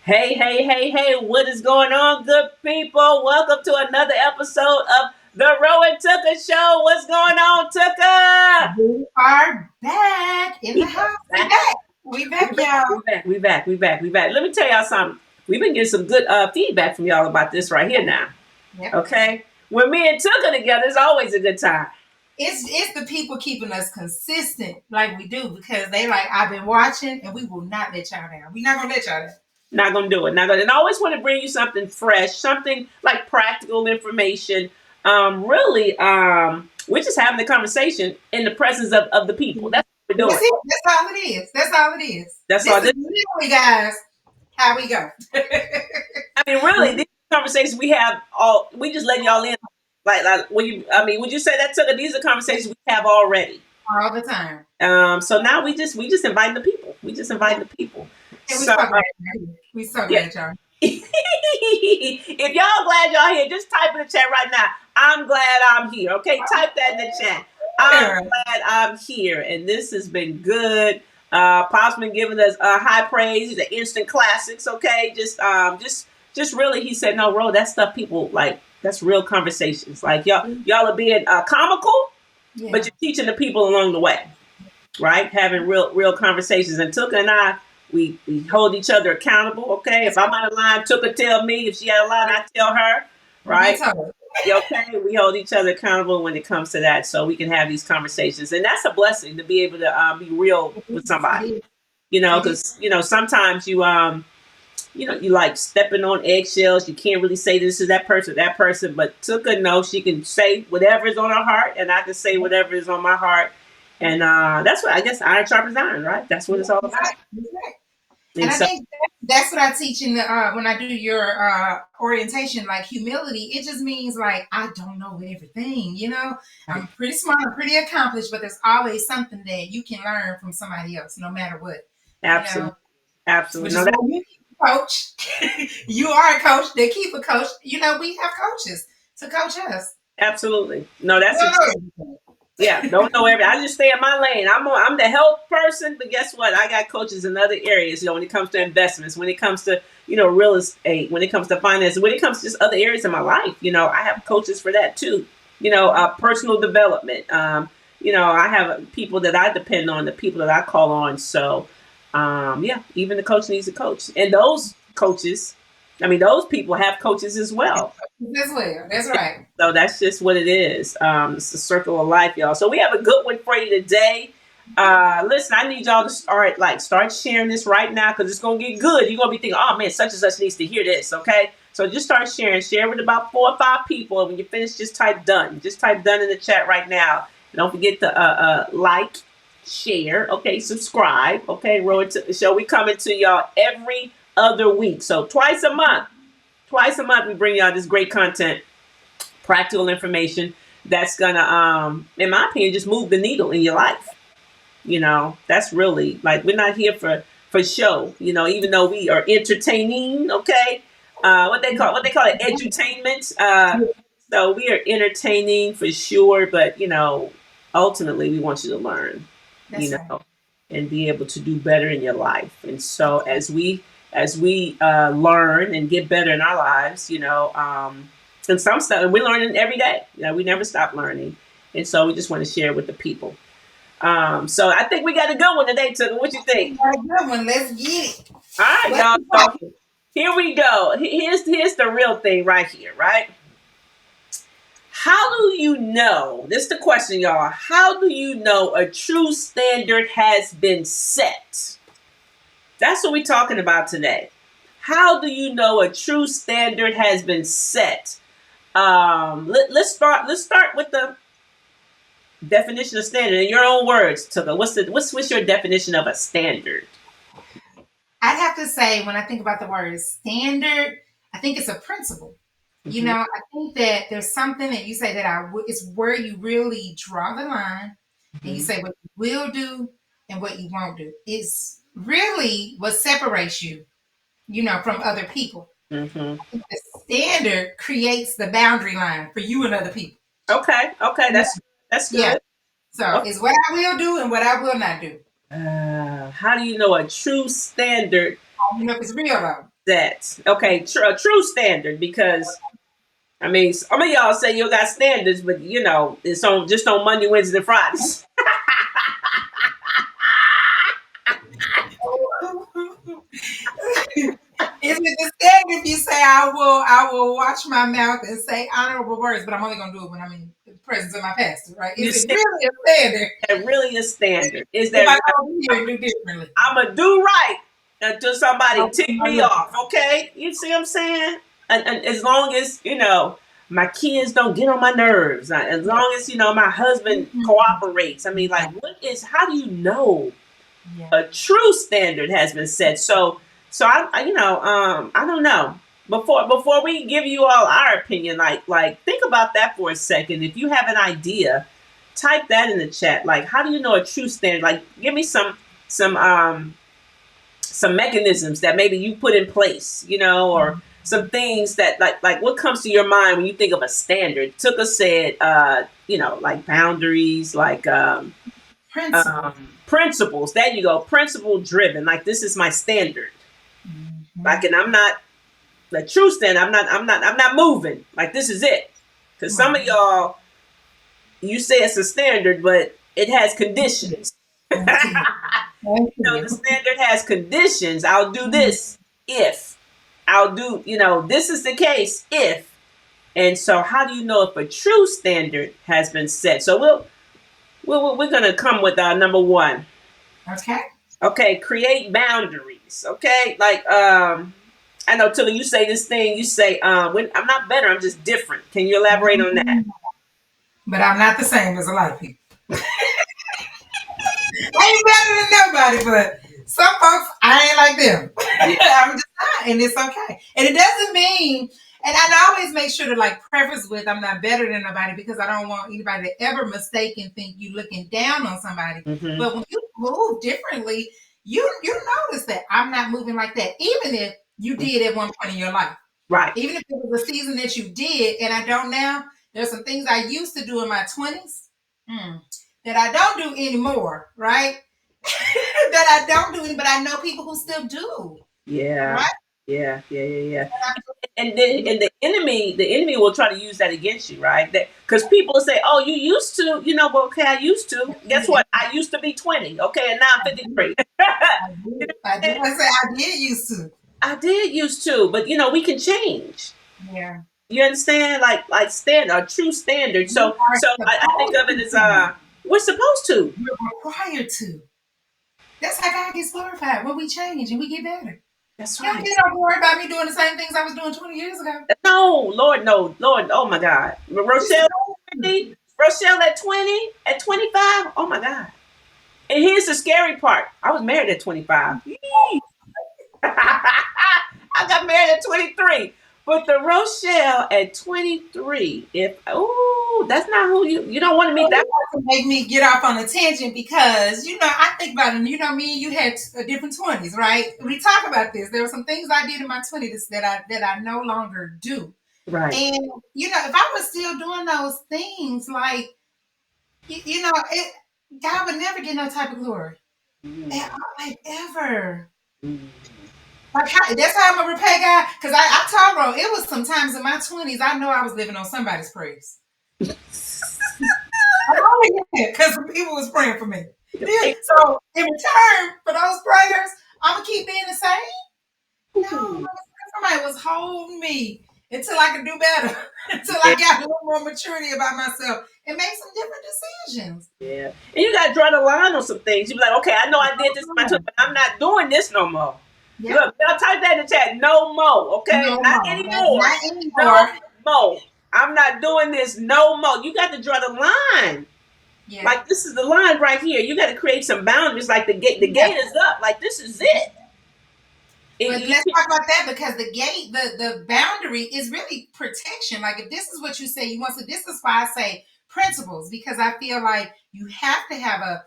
Hey, hey, hey, hey, what is going on, good people? Welcome to another episode of the Row and Tucker Show. What's going on, Tucker? We are back in the We house. We back, back. We we back, back, y'all. we back, we back, we back, we back. Let me tell y'all something. We've been getting some good feedback from y'all about this right here now. Yep. Okay? When me and Tucker together, it's always a good time. It's the people keeping us consistent like we do because they like I've been watching and we will not let y'all down. We're not gonna let y'all down. Not gonna do it. Not gonna. And I always want to bring you something fresh, something like practical information. We're just having the conversation in the presence of the people. That's what we're That's doing. it. That's all it is. That's all it is. That's This all. is literally, guys, how we go. I mean, really, these conversations we have all. We just let y'all in. Like when you. I mean, would you say that took? These are conversations we have already. All the time. So now we just invite the people. We just invite the people. And we So so glad y'all here. We so yeah. glad y'all. If y'all glad y'all here, just type in the chat right now. I'm glad I'm here. Okay, type that in the chat. I'm Here. glad I'm here, and this has been good. Pop's been giving us high praise, the instant classics. Okay, just really, he said, no, Ro, that stuff people like. That's real conversations. Like y'all are being comical, but Yeah. you're teaching the people along the way, right? Having real conversations. And Tuka and I, we hold each other accountable. Okay, if I'm out of line, Tuka tell me. If she out of line, I tell her. We Right? told. Okay, we hold each other accountable when it comes to that, so we can have these conversations, and that's a blessing to be able to be real It with is. It somebody. is. It is. Because sometimes you like stepping on eggshells. You can't really say this to that person, but Tuka knows she can say whatever is on her heart, and I can say whatever is on my heart, and that's what I guess iron sharpens iron, right? That's what it's all about. Right. And And I so, think that's what I teach in the when I do your orientation, like humility. It just means like I don't know everything, you know. I'm pretty smart, I'm pretty accomplished, but there's always something that you can learn from somebody else, no matter what, you know. absolutely, absolutely, Which is no, why that you keep a coach. You are a coach. They keep a coach. You know, we have coaches to coach us. absolutely, no, that's Whoa. yeah, don't know everything. I just stay in my lane. I'm the health person, but guess what? I got coaches in other areas. When it comes to investments, when it comes to real estate, when it comes to finance, when it comes to just other areas of my life. I have coaches for that too. Personal development. I have people that I depend on, the people that I call on. So, yeah, even the coach needs a coach, and those coaches, I mean, those people have coaches as well. As well. That's right. So that's just what it is. It's the circle of life, y'all. So we have a good one for you today. Listen, I need y'all to start sharing this right now because it's gonna get good. You're gonna be thinking, oh man, such and such needs to hear this. Okay, so just start sharing. Share with about 4 or 5 people. And when you finish, just type done. Just type done in the chat right now. And don't forget to like, share. Okay, subscribe. Okay, Road to the show. We coming to y'all every other week, so twice a month. Twice a month, we bring y'all this great content, practical information that's gonna in my opinion just move the needle in your life. That's really, like, we're not here for show, even though we are entertaining. Okay, what they call it, edutainment. So we are entertaining for sure, but ultimately we want you to learn, you That's right. know and be able to do better in your life. And so That's right. as we learn and get better in our lives, and some stuff, and we're learning every day. We never stop learning, and so we just want to share with the people. So I think we got a good one today, Tucker. What you think? We got a good one. Let's get it. All right, Let's y'all. rock So here we go. Here's the real thing right here, right? How do you know? This is the question, y'all. How do you know a true standard has been set? That's what we're talking about today. How do you know a true standard has been set? Let's start with the definition of standard in your own words, Tuka. What's your definition of a standard? I'd have to say, when I think about the word standard, I think it's a principle. You Mm-hmm. know, I think that there's something that you say that it's where you really draw the line and you Mm-hmm. say what you will do and what you won't do. It's really what separates you, from other people. Mm-hmm. I think the standard creates the boundary line for you and other people. Okay. Okay. Yeah. That's Yeah. good. So Okay. it's what I will do and what I will not do. How do you know a true standard? I don't know if it's real though. That's okay. A true standard, because I mean, some of y'all say you got standards, but it's on just on Monday, Wednesday, and Fridays. Is it the same if you say I will watch my mouth and say honorable words, but I'm only gonna do it when I'm in the presence of my pastor, right? You Is it say really a standard that really a standard? Is if that I right? go over here and do differently? I'm gonna do right until somebody I'll tick put my me lip. off. Okay, you see what I'm saying? And as long as my kids don't get on my nerves, as long as my husband Mhm. cooperates. I mean, Yeah, like, how do you know yeah. a true standard has been set? So I don't know. Before we give you all our opinion, like think about that for a second. If you have an idea, type that in the chat. Like, how do you know a true standard? Like, give me some some mechanisms that maybe you put in place, or some things that like what comes to your mind when you think of a standard. Tuka said, like boundaries, like Principle. principles. There you go, principle driven. Like, this is my standard. Like, Mhm. and I'm not the true standard. I'm not moving. Like, this is it. Because some of Right. y'all, you say it's a standard, but it has conditions. Thank you. Thank The you. standard has conditions. I'll do this if. I'll do, this is the case if. And so, how do you know if a true standard has been set? So we're gonna come with number one. Okay. Okay, create boundaries. Okay, like I know, Tilly, you say this thing. You say, when I'm not better, I'm just different. Can you elaborate on that? But I'm not the same as a lot of people. I ain't better than nobody, but some folks, I ain't like them. Yeah. I'm just not, and it's okay. And it doesn't mean, and I always make sure to like preface with, I'm not better than nobody because I don't want anybody to ever mistake and think you looking down on somebody. Hmm. But when you move differently, you notice that I'm not moving like that, even if you did at one point in your life. Right. Even if it was a season that you did and I don't now, there's some things I used to do in my 20s that I don't do anymore, right? That I don't do any, but I know people who still do, Yeah. right? Yeah. Yeah. Yeah. Yeah. And the enemy will try to use that against you, right? That because people say, "Oh, you used to," well, okay, I used to. Guess what? I used to be 20, okay, and now I'm 53. I do. I do. I say I did used to. I did used to, but we can change. Yeah. You understand? Like standard, a true standard. You are So I think of it supposed as to. we're supposed to. You're required to. That's how God gets glorified when we change and we get better. That's You don't right. get no glory about me doing the same things I was doing 20 years ago. No, Lord, no, Lord. Oh my God, You're supposed Rochelle, to. Rochelle at 20, at 25. Oh my God. And here's the scary part. I was married at 25. I got married at 23. But the Rochelle at 23, that's not who you don't want to meet Well, that. you have to make me get off on a tangent because I think about it. And me and you had a different 20s, right? We talk about this. There were some things I did in my 20s that I no longer do. Right. And if I was still doing those things, like it, God would never get no type of glory, like ever. Mm. Like that's how I'm gonna repay God. Because I told Ro, it was sometimes in my 20s. I know I was living on somebody's praise. Oh yeah, because people was praying for me. Yeah. So in return for those prayers, I'm gonna keep being the same. No, somebody was holding me until I could do better, until Yeah, I got a little more maturity about myself and make some different decisions. yeah. And you gotta draw the line on some things. You be like, okay, I know I did this in my 20s, but I'm not doing this no more. Yep. Look, y'all type that in the chat. No more. Okay, No not more. anymore. Not No anymore. more. I'm not doing this no more. You got to draw the line. Yeah. Like, this is the line right here. You got to create some boundaries. Like, the gate. The Yeah. gate is up. Like, this is it. But let's talk about that because the gate, the boundary is really protection. Like if this is what you say you want, so this is why I say principles, because I feel like you have to have a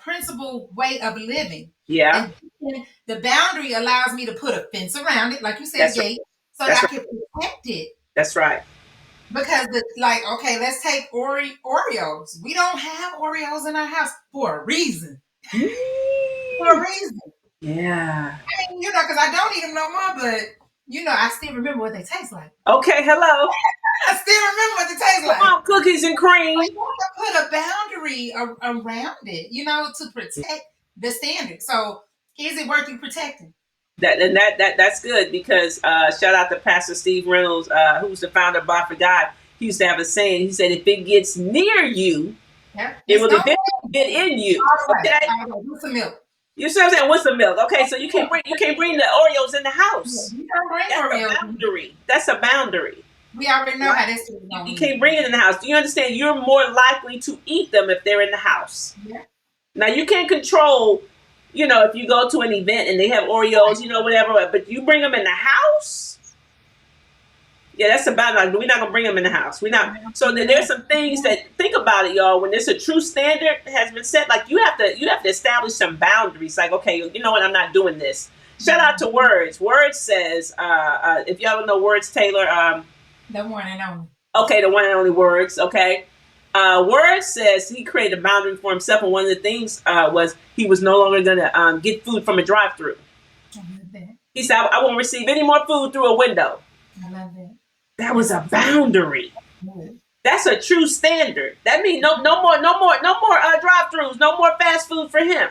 principled way of living. Yeah. And the boundary allows me to put a fence around it, like you said, That's a right. gate, so That's that I right. can protect it. That's right. Because okay, let's take Oreos. We don't have Oreos in our house for a reason. For a reason. Yeah. I mean, because I don't eat them no more, but I still remember what they taste like. Okay, hello. I still remember what they taste Come like. on, cookies and cream. But you have to put a boundary around it, to protect the standard. So is it worth you protecting? That's good because shout out to Pastor Steve Reynolds, who's the founder of Bar for God. He used to have a saying. He said, "If it gets near you, Yeah. it It's will no eventually way. get in you." All the way. Okay, All the way. With some milk. you see what I'm saying? What's the milk? Okay, so you can't bring the Oreos in the Yeah, house. you can bring That's a Oreos. boundary. That's a boundary. We already know Right? how this is You going. can't bring it in the house. Do you understand? You're more likely to eat them if they're in the house. Yeah. Now you can't control, if you go to an event and they have Oreos, whatever, but you bring them in the house. Yeah, that's about like we're not gonna bring them in the house. We're not. So there's some things that think about it, y'all. When there's a true standard has been set, like you have to establish some boundaries. Like, okay, you know what? I'm not doing this. Shout out to Words. Words says, if y'all don't know Words, Taylor. The one and only. Okay, the one and only Words. Okay. Words says he created a boundary for himself, and one of the things was he was no longer going to get food from a drive-through. I love that. He said, "I won't receive any more food through a window." I love that. That was a boundary. Good. That's a true standard. That means no more drive-throughs, no more fast food for him.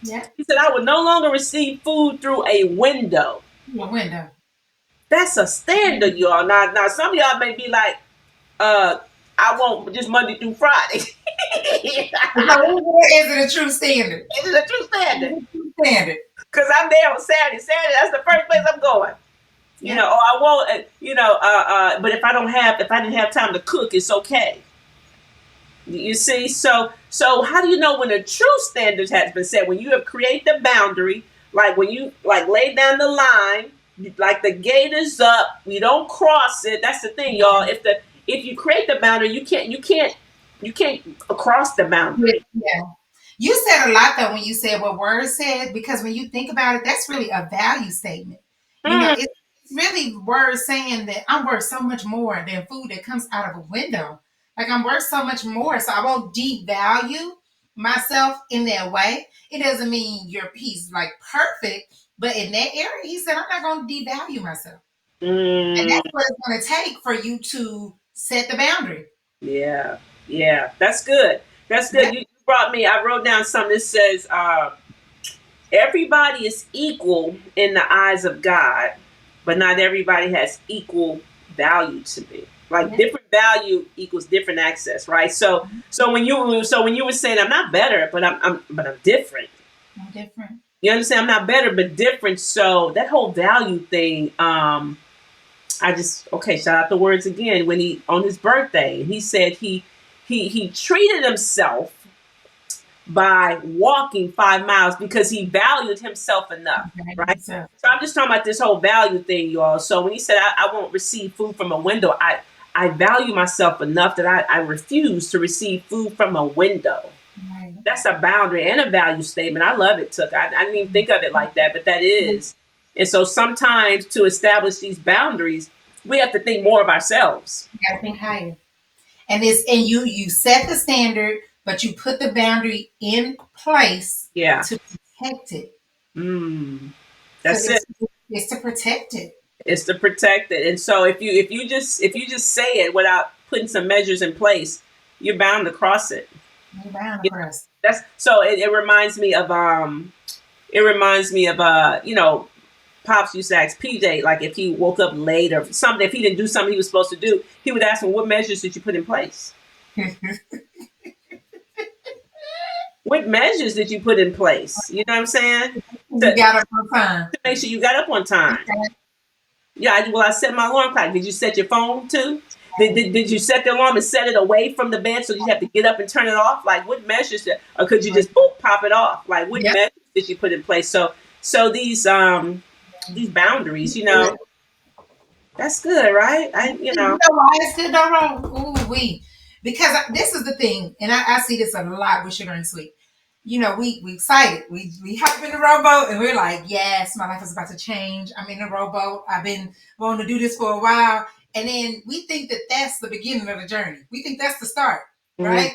Yeah. He said, "I would no longer receive food through a window." A window. That's a standard, y'all. Now, some of y'all may be like, "I won't just Monday through Friday." Is it a true standard? It is a true standard. It's a true standard. Because I'm there on Saturday. Saturday, that's the first place I'm going. Yeah. Or I won't, but if I didn't have time to cook, it's okay. You see, so how do you know when a true standard has been set? When you have created the boundary, like when you lay down the line, like the gate is up, you don't cross it. That's the thing, y'all. If you create the boundary, you can't cross the boundary. Yeah. You said a lot though when you said what Word said, because when you think about it, that's really a value statement. Mm. It's really Word saying that I'm worth so much more than food that comes out of a window. Like I'm worth so much more, so I won't devalue myself in that way. It doesn't mean he's like perfect, but in that area, he said I'm not going to devalue myself, and Mm. that's what it's going to take for you to set the boundary. Yeah, yeah, that's good. That's Yeah. good. You brought me. I wrote down something that says, everybody is equal in the eyes of God, but not everybody has equal value to me. Like different value equals different access, right? So when you were saying I'm not better, but I'm different. I'm different. You understand? I'm not better, but different. So that whole value thing, shout out the Words again. When he on his birthday, he said he treated himself by walking 5 miles because he valued himself enough, right? So I'm just talking about this whole value thing, y'all. So when he said I won't receive food from a window, I value myself enough that I refuse to receive food from a window. Right. That's a boundary and a value statement. I love it, Took. I didn't even think of it like that, but that is. And so sometimes to establish these boundaries, we have to think more of ourselves. You gotta think higher. And you set the standard, but you put the boundary in place to protect it. That's it. It's to protect it. It's to protect it. And so if you just say it without putting some measures in place, you're bound to cross it. You're bound to cross. That's so it reminds me of Pops used to ask PJ, like if he woke up late or something, if he didn't do something he was supposed to do, he would ask him, "What measures did you put in place?" What measures did you put in place? You know what I'm saying? You got up on time. To make sure you got up on time. Okay. Yeah, I set my alarm clock. Did you set your phone too? Did you set the alarm and set it away from the bed so you have to get up and turn it off? Like what measures or could you just pop it off? Like what measures did you put in place? So these boundaries, that's good, right? You know why it's good though, wrong? Ooh, because this is the thing, and I see this a lot with Sugar and Sweet. We excited. We hop in the rowboat and we're like, yes, my life is about to change. I'm in the rowboat. I've been wanting to do this for a while. And then we think that that's the beginning of the journey. We think that's the start, right?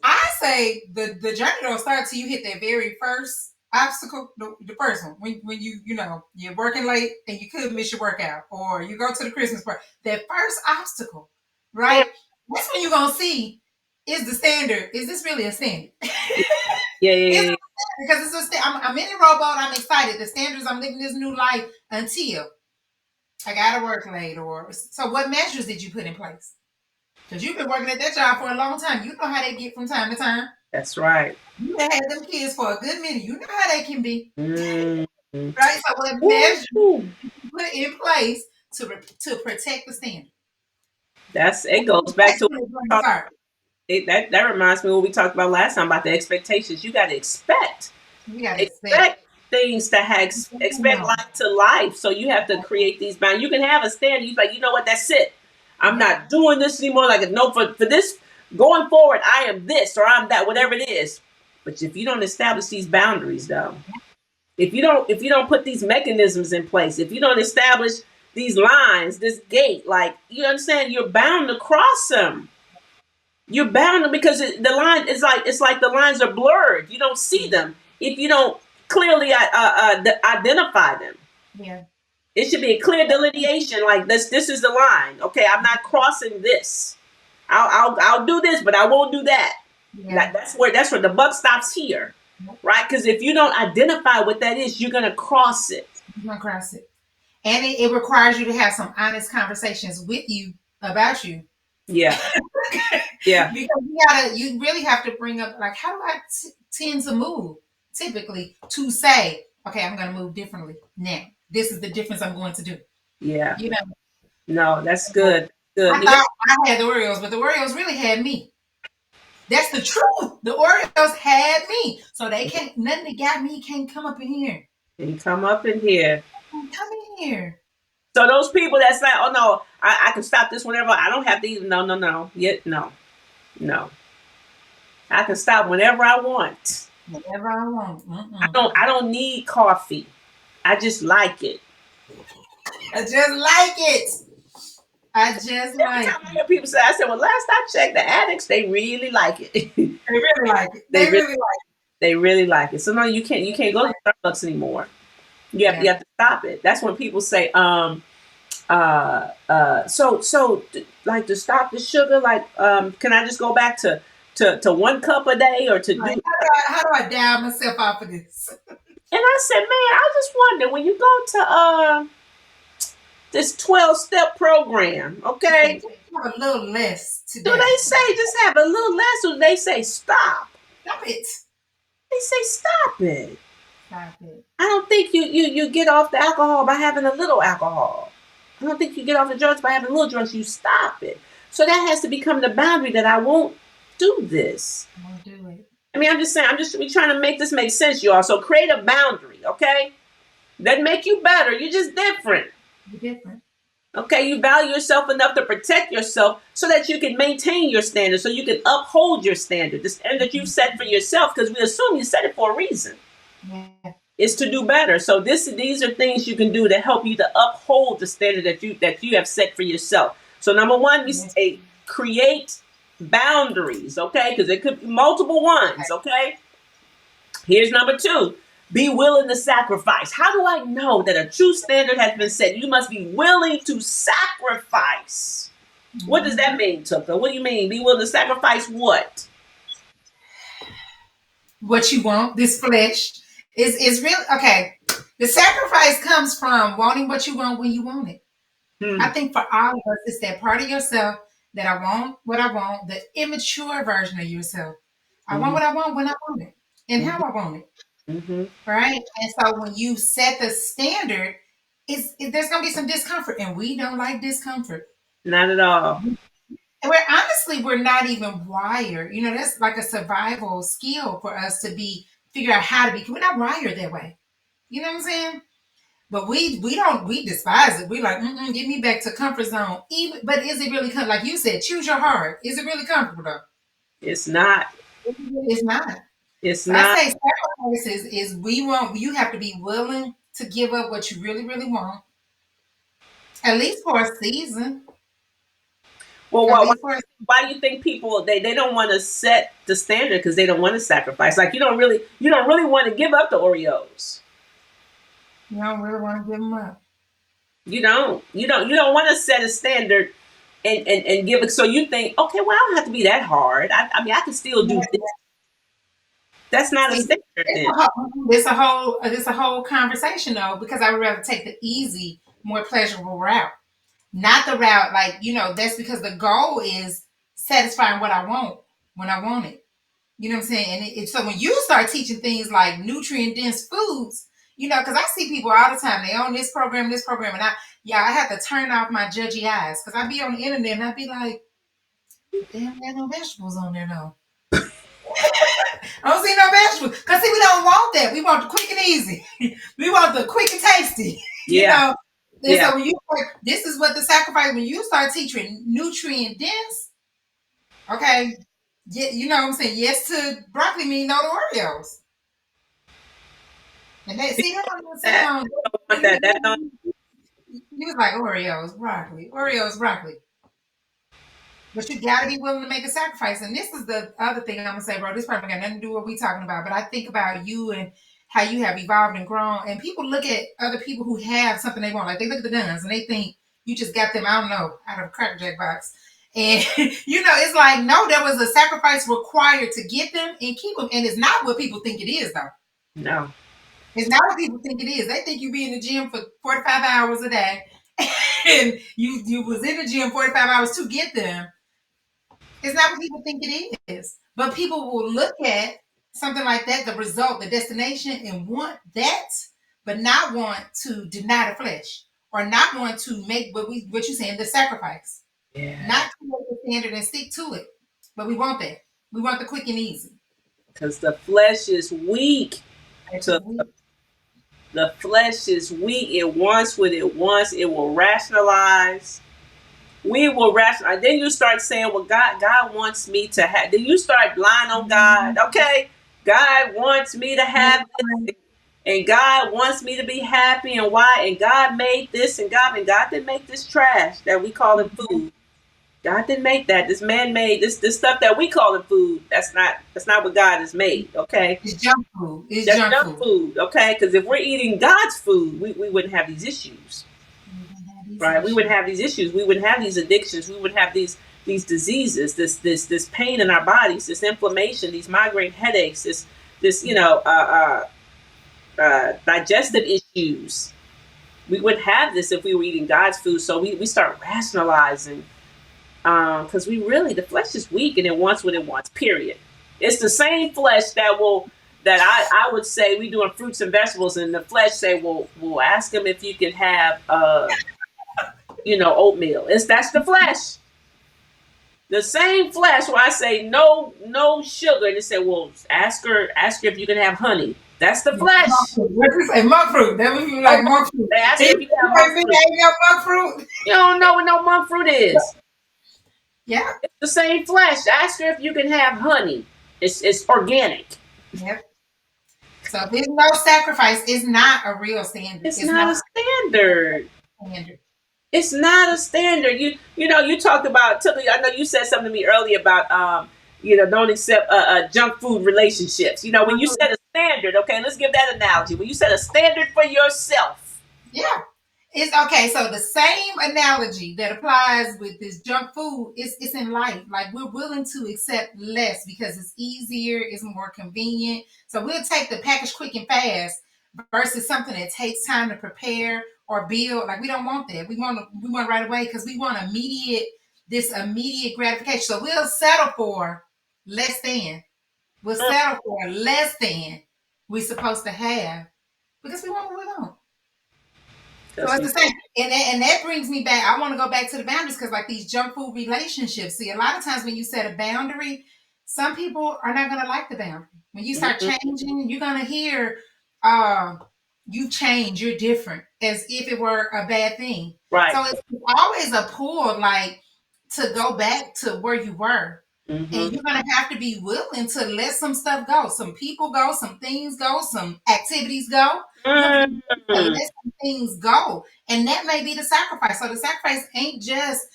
I say the journey don't start till you hit that very first obstacle, the first one, when you're working late and you could miss your workout, or you go to the Christmas party, that first obstacle, Yeah, right? That's when you're gonna see, is the standard, is this really a standard? yeah, Is yeah, it because it's a I'm in a rowboat, I'm excited. The standards, I'm living this new life until I gotta work late. Or so what measures did you put in place? Because you've been working at that job for a long time. You know how they get from time to time. that's right. You done had them kids for a good minute. You know how they can be. Mm. Right? So what measures Ooh, you put in place to protect the standard? that's it. Goes back to that reminds me of what we talked about last time about the expectations. You got to You gotta expect. expect things to have expect No. life to life. So you have to create these boundaries. You can have a standard. You're like, you know what? That's it. I'm not doing this anymore. Like, no, for this going forward, I am this or I'm that, whatever it is. But if you don't establish these boundaries, though, if you don't put these mechanisms in place, if you don't establish these lines, this gate, like, you understand, you're bound to cross them. You're bound to, because the line is like, it's like the lines are blurred. You don't see them if you don't clearly identify them. Yeah. It should be a clear delineation. Like, this is the line. Okay, I'm not crossing this. I'll do this, but I won't do that. Yeah. That's where the buck stops here, right? Because if you don't identify what that is, you're gonna cross it. You're gonna cross it. And it requires you to have some honest conversations with you about you. Yeah, yeah, Because you really have to bring up, like, how do I tend to move typically to say, okay, I'm going to move differently now. This is the difference I'm going to do. yeah. You know, No, that's good. I Good. thought I had the Oreos, but the Oreos really had me. That's the truth. The Oreos had me. So they can't, nothing that got me can't come up in here. And come up in here. Come in here. So those people that's like, oh no, I can stop this whenever. I don't have to even. No, no, no. Yet no, no. I can stop whenever I want. Whatever I want. I Mm-mm. don't. I don't need coffee. I just like it. I just like it. I just Every like time I hear people say, I said, well, last I checked, the addicts they really like it. They really like it. they They really, really like they really like it. So no, you can't go to Starbucks anymore. it. You Yeah. have to stop it. That's when people say, like, to stop the sugar, like, can I just go back to 1 cup a day or to do? Like, And how do I dial myself out for this? I said, man, I just wonder when you go to this 12-step program, okay, Have a little less do today. they say just have a little less, or do they say stop? Stop it. They say stop it. Stop it. I don't think you get off the alcohol by having a little alcohol. I don't think you get off the drugs by having a little drugs. You stop it. So that has to become the boundary that I won't do this. I won't do it. I mean, I'm just saying, we trying to make this make sense, y'all. So create a boundary, okay? Doesn't make you better. You're just different. You're different. Okay, you value yourself enough to protect yourself so that you can maintain your standard, so you can uphold your standard, the standard that you've set for yourself, because we assume you set it for a reason. Yeah. Is to do better. So these are things you can do to help you to uphold the standard that you have set for yourself. So number one, we say create boundaries, okay? Because it could be multiple ones, okay? Here's number two. Be willing to sacrifice. How do I know that a true standard has been set? You must be willing to sacrifice. What does that mean, Tucker? What do you mean? Be willing to sacrifice what? What you want, this flesh, is really okay. The sacrifice comes from wanting what you want when you want it. I Hmm. think for all of us, it's that part of yourself that I want what I want, the immature version of yourself. I want Mm-hmm. what I want when I want it and how I want it. Mm-hmm. Right? And so when you set the standard, there's gonna be some discomfort, and we don't like discomfort. Not at all. And we're not even wired. You know, that's like a survival skill for us to be figure out how to be. We're not wired that way. You know what I'm saying? But we despise it. We like, get me back to comfort zone. Even, but is it really like you said? Choose your heart. Is it really comfortable though? It's not. It's not. It's So I not. say sacrifices is we want. You have to be willing to give up what you really, really want, at least for a season. Well, At why, least for why do you think people they don't want to set the standard because they don't want to sacrifice? Like you don't really want to give up the Oreos. you don't really want to give them up. You don't want to set a standard and give it. So you think, okay, well, I don't have to be that hard. I mean, I can still do this. That's not a See, standard then. it's a whole conversation though, because I would rather take the easy, more pleasurable route, not the route like That's because the goal is satisfying what I want when I want it. You know what I'm saying? And so when you start teaching things like nutrient dense foods, because I see people all the time, they on this program, and I have to turn off my judgy eyes because I be on the internet and I be like, damn, there no vegetables on there though. I don't see no vegetables. Because see, we don't want that. We want the quick and easy. We want the quick and tasty. Yeah, And yeah. so this is what the sacrifice, when you start teaching nutrient dense, okay, you know what I'm saying? Yes to broccoli mean no to Oreos. And they see, they don't even say That, on. want that. That don't. He was like, Oreos, broccoli. But you got to be willing to make a sacrifice. And this is the other thing I'm going to say, bro. This probably got nothing to do with what we talking about. But I think about you and how you have evolved and grown. And people look at other people who have something they want. Like they look at the guns and they think you just got them, I don't know, out of a Cracker Jack box. And, it's like, no, there was a sacrifice required to get them and keep them. And it's not what people think it is, though. No. It's not what people think it is. They think you be in the gym for 45 hours a day. And you was in the gym 45 hours to get them. It's not what people think it is. But people will look at something like that, the result, the destination, and want that, but not want to deny the flesh or not want to make what you're saying, the sacrifice. Yeah. Not to make the standard and stick to it. But we want that. We want the quick and easy. Because the flesh is weak. The flesh is weak. It wants what it wants. It will rationalize. We will rationalize. Then you start saying, well, God wants me to have. Then you start lying on God. Okay, God wants me to have this, and God wants me to be happy, and why? And God made this, and God didn't make this trash that we call it food. God didn't make that. This man made this stuff that we call it food. That's not what God has made. Okay, it's junk food. It's that's junk food. Okay, because if we're eating God's food, we wouldn't have these issues. Right, we wouldn't have these issues. We wouldn't have these addictions. We wouldn't have these diseases, this pain in our bodies, this inflammation, these migraine headaches, this digestive issues. We wouldn't have this if we were eating God's food. So we start rationalizing because the flesh is weak and it wants what it wants. Period. It's the same flesh that I would say we doing fruits and vegetables, and the flesh say, well, we'll ask him if you can have oatmeal. That's the flesh. The same flesh where I say no sugar, and they say, well, ask her if you can have honey. That's the flesh. What you say? Monk fruit. That would be like monk fruit. They ask if you can have monk fruit. You don't know what no monk fruit is. Yeah. It's the same flesh. Ask her if you can have honey. It's organic. Yep. So if there's no sacrifice, it's not a real standard. It's not a standard. It's not a standard. You talked about. I know you said something to me earlier about don't accept junk food relationships. When you set a standard. Okay, let's give that analogy. When you set a standard for yourself. Yeah. It's okay. So the same analogy that applies with this junk food it's in life. Like we're willing to accept less because it's easier, it's more convenient. So we'll take the package quick and fast versus something that takes time to prepare or build. Like we don't want that. We want right away because we want immediate gratification. So we'll settle for less than. We'll settle for less than we're supposed to have because we want what we want. So it's the same. And that brings me back. I want to go back to the boundaries because like these junk food relationships, see, a lot of times when you set a boundary, some people are not going to like the boundary. When you start changing, you're going to hear, you change, you're different, as if it were a bad thing. Right. So it's always a pull, like, to go back to where you were. Mm-hmm. And you're going to have to be willing to let some stuff go. Some people go, some things go, some activities go. Let some things go. And that may be the sacrifice. So the sacrifice ain't just,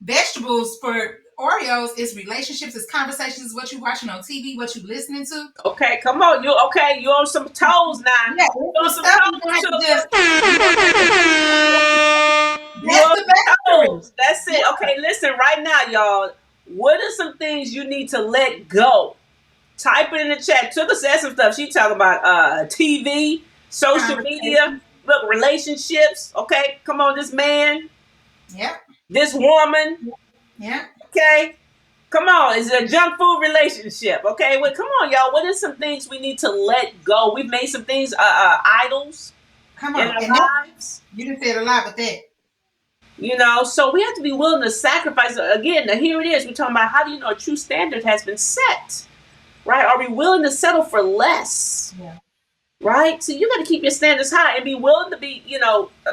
Vegetables for Oreos is relationships, is conversations, what you watching on TV, what you listening to. Okay, come on. You okay? You on some toes now. Yeah, You it's the on some stuff you're toes, gonna have to sugar. you're gonna have to You that's on the some boundary. toes. That's Yeah. it. Okay, listen right now, y'all. What are some things you need to let go? Type it in the chat. Tuka said some stuff. She talking about TV, social media, Conversation. look, relationships. Okay, come on, this man, Yep. this woman. Yep. Okay, come on. Is it a junk food relationship? Okay, well, come on, y'all. What are some things we need to let go? We've made some things idols Come in on. our And that lives. you done said a lot with that. So we have to be willing to sacrifice. Again, now here it is. We're talking about how do you know a true standard has been set, right? Are we willing to settle for less? Yeah. Right? So you got to keep your standards high and be willing to be,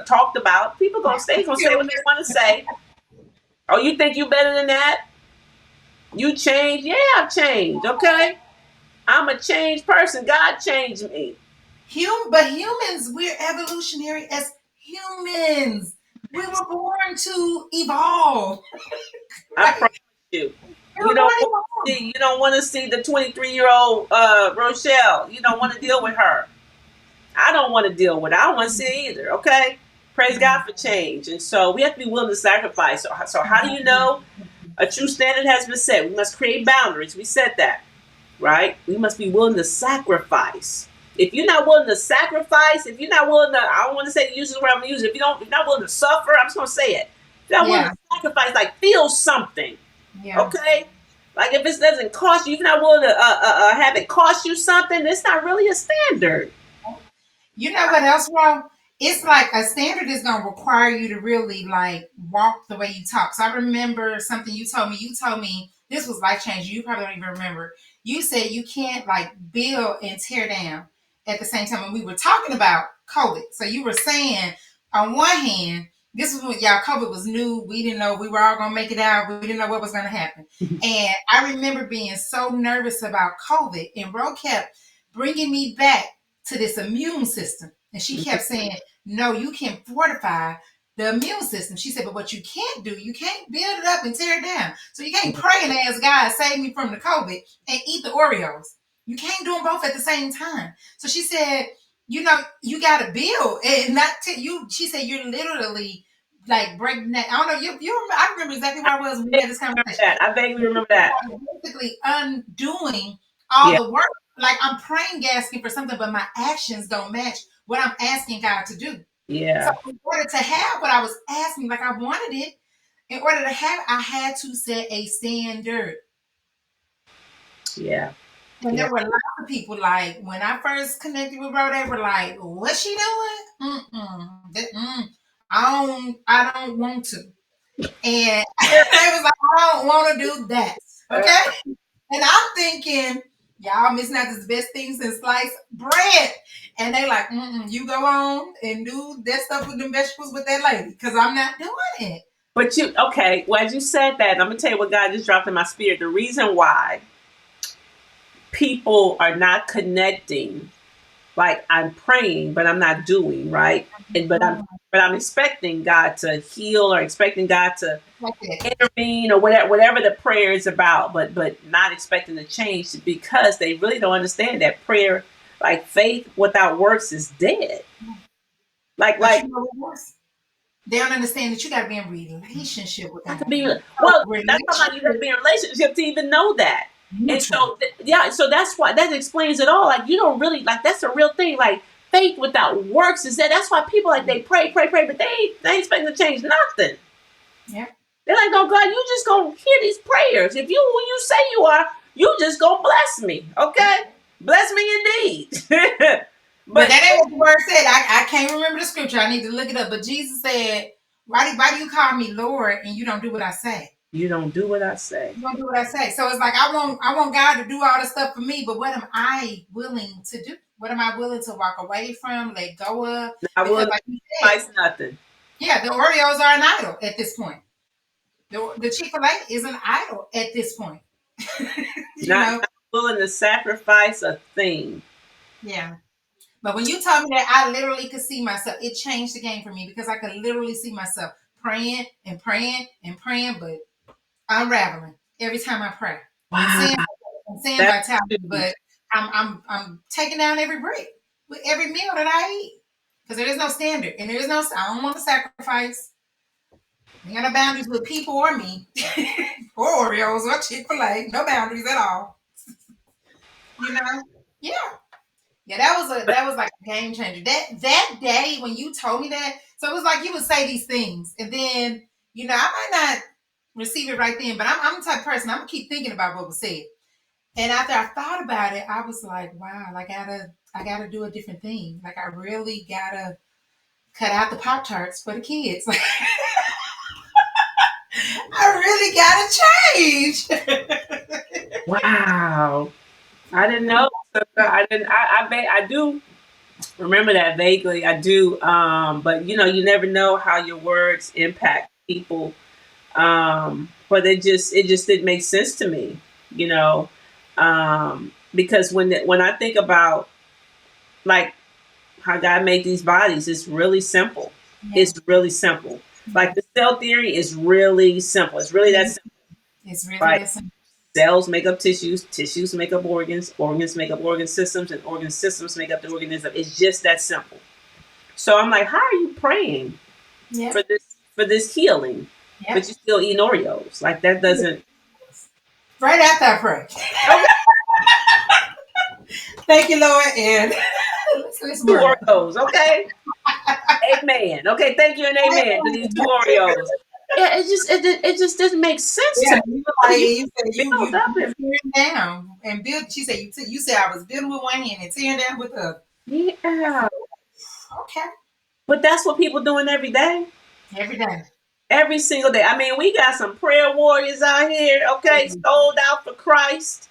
talked about. People gonna say what they want to say. Oh, you think you better than that? You changed? Yeah, I've changed. Okay, I'm a changed person. God changed me. But humans, we're evolutionary as humans. We were born to evolve. I Right? promise you. We were born to evolve. You don't want to see the 23-year-old Rochelle. You don't want to deal with her. I don't want to deal with it. I don't want to see it either. Okay. Praise God for change. And so we have to be willing to sacrifice. So how do you know a true standard has been set? We must create boundaries. We said that, right? We must be willing to sacrifice. If you're not willing to sacrifice, if you're not willing to, I don't want to say use the word I'm going to use. If you're not willing to suffer, I'm just going to say it. If you're not willing Yeah. to sacrifice, like feel something, Yeah. okay? Like if it doesn't cost you, if you're not willing to have it cost you something, it's not really a standard. You know what else, Ron? It's like a standard is gonna require you to really like walk the way you talk. So I remember something you told me. You told me this was life changing. You probably don't even remember. You said you can't like build and tear down at the same time. And we were talking about COVID. So you were saying on one hand, this was when y'all COVID was new. We didn't know we were all gonna make it out. We didn't know what was gonna happen. And I remember being so nervous about COVID, and Ro kept bringing me back to this immune system. And she kept saying, no, you can fortify the immune system. She said, but what you can't do, you can't build it up and tear it down. So you can't pray and ask God, save me from the COVID and eat the Oreos. You can't do them both at the same time. So she said, you got to build and not you. She said, you're literally like breaking that. I don't know. I remember exactly where I was when we had this conversation. I vaguely remember that. Basically undoing all Yeah. the work. Like I'm praying, asking for something, but my actions don't match what I'm asking God to do. So Yeah. in order to have what I was asking, like I wanted it, in order to have, I had to set a standard. Yeah. And Yeah. there were lots of people like when I first connected with Bro, they were like, "What's she doing? I don't want to." And they was like, "I don't want to do that." Okay. And I'm thinking, y'all missing out this best thing since sliced bread. And they like, you go on and do that stuff with them vegetables with that lady, because I'm not doing it. But well, as you said that, I'm gonna tell you what God just dropped in my spirit. The reason why people are not connecting, like I'm praying, but I'm not doing, right? But I'm expecting God to heal or expecting God to intervene or whatever the prayer is about, but not expecting the change because they really don't understand that prayer, like faith without works is dead. Like But you know what? They don't understand that you got to be in relationship with have to God. be So well. That's why you have to relationship be in a relationship to even know that. And neutral. so yeah, so that's why that explains it all. Like you don't really like that's a real thing. Like faith without works is that's why people like they pray, but they ain't expecting to change nothing. Yeah. They're like, no, God, you just gonna hear these prayers. If you who you say you are, you just gonna bless me, okay? Bless me indeed. But but that ain't what the word said. I can't remember the scripture. I need to look it up. But Jesus said, why do you call me Lord and you don't do what I say? you don't do what I say. You don't do what I say. So it's like I want God to do all the stuff for me, but what am I willing to do? What am I willing to walk away from, let go of? I Because will like you said, sacrifice nothing. yeah, the Oreos are an idol at this point. The Chick-fil-A is an idol at this point. you Not, know? not willing to sacrifice a thing. Yeah. But when you told me that, I literally could see myself. It changed the game for me because I could literally see myself praying and praying and praying, but unraveling every time I pray. I'm Wow. saying I'm saying That's vitality, huge. but I'm taking down every brick with every meal that I eat. Because there is no standard and there is no I don't want to sacrifice. I ain't got no boundaries with people or me. or Oreos or Chick-fil-A. No boundaries at all. You know? Yeah. Yeah, that was like a game changer. That day when you told me that, so it was like you would say these things, and then I might not receive it right then, but I'm the type of person I'm gonna keep thinking about what was said. And after I thought about it, I was like, wow, like I gotta do a different thing. Like I really gotta cut out the Pop-Tarts for the kids. Like I really gotta change. Wow. I didn't know. I didn't. I do remember that vaguely. I do. But you never know how your words impact people. But it just didn't make sense to me. You know, because when I think about like how God made these bodies, it's really simple. Yeah. It's really simple. Like the cell theory is really simple. It's really that simple. It's really Right? that simple. Cells make up tissues, tissues make up organs, organs make up organ systems, and organ systems make up the organism. It's just that simple. So I'm like, how are you praying Yeah. for this healing, Yeah. but you still eating Oreos? Like that doesn't. Right after I pray. Okay, Thank you, Lord, and let's two work. Oreos. Okay, amen. Okay, thank you and amen to these two Oreos. Yeah, it just doesn't make sense to Yeah, me. you How like do you you said build up you and tearing down and build. She said you said I was building with one hand and tearing down with the other. yeah, Okay, but that's what people doing every day. every day. Every single day. I mean, we got some prayer warriors out here, okay, sold out for Christ.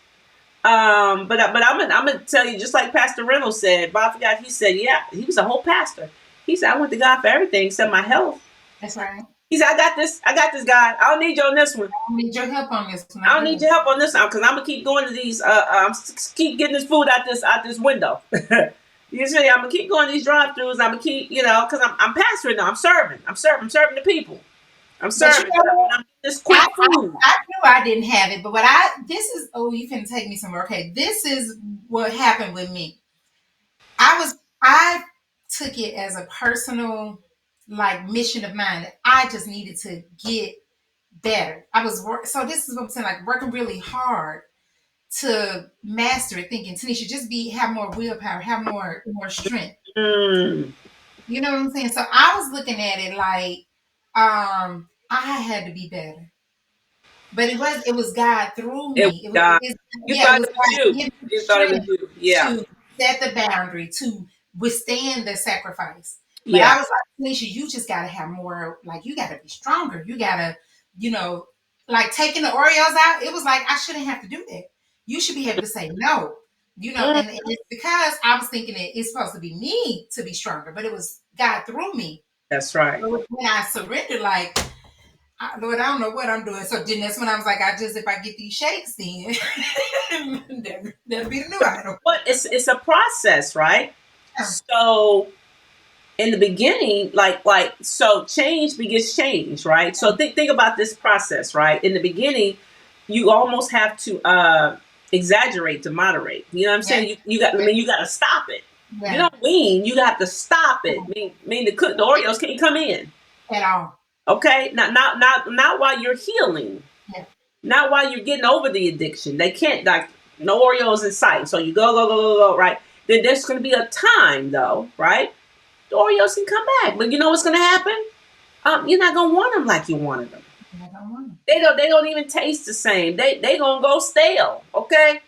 But I'm gonna tell you, just like Pastor Reynolds said, Bob forgot he said, yeah, he was a whole pastor. He said, I went to God for everything except my health. That's right. He said, I got this, God. I don't need you on this one. I need your help on this one. I I don't need do. your help on this one because I'm gonna keep going to these. Keep getting this food out this window. You see, I'm gonna keep going to these drive-throughs. I'm gonna keep, because I'm pastoring now. I'm serving the people. I'm But you serving. know I'm what? getting this quick food. I knew I didn't have it, but this is you can take me somewhere. Okay, this is what happened with me. I took it as a personal like mission of mine. I just needed to get better. So this is what I'm saying, like working really hard to master it, thinking Tanisha, just have more willpower, have more strength. Mm, You know what I'm saying? So I was looking at it like I had to be better. But it was God through it was me. God. You It thought was it was God you. giving me You thought it was strength you. Yeah. to set the boundary, to withstand the sacrifice. But Yeah. I was like, Tanisha, you just gotta have more, like you gotta be stronger. You gotta, you know, like taking the Oreos out, it was like I shouldn't have to do that. You should be able to say no. Mm, And it's because I was thinking it's supposed to be me to be stronger, but it was God through me. that's right. So when I surrendered, like Lord, I don't know what I'm doing. So then that's when I was like, if I get these shakes, then that'll be the new item. But it's a process, right? Yeah. So in the beginning, so change begets change, right? So think about this process, right? In the beginning, you almost have to exaggerate to moderate. You know what I'm Yeah. saying? You got to stop it. You Yeah. don't wean. You got to stop it. Mean the Oreos can't come in. At all. Okay, not while you're healing, Yeah. not while you're getting over the addiction. They can't, like, no Oreos in sight. So you go, right? Then there's going to be a time though, right? The Oreos can come back, but you know what's going to happen? You're not going to want them like you wanted them. I don't want them. They don't even taste the same. They going to go stale. Okay,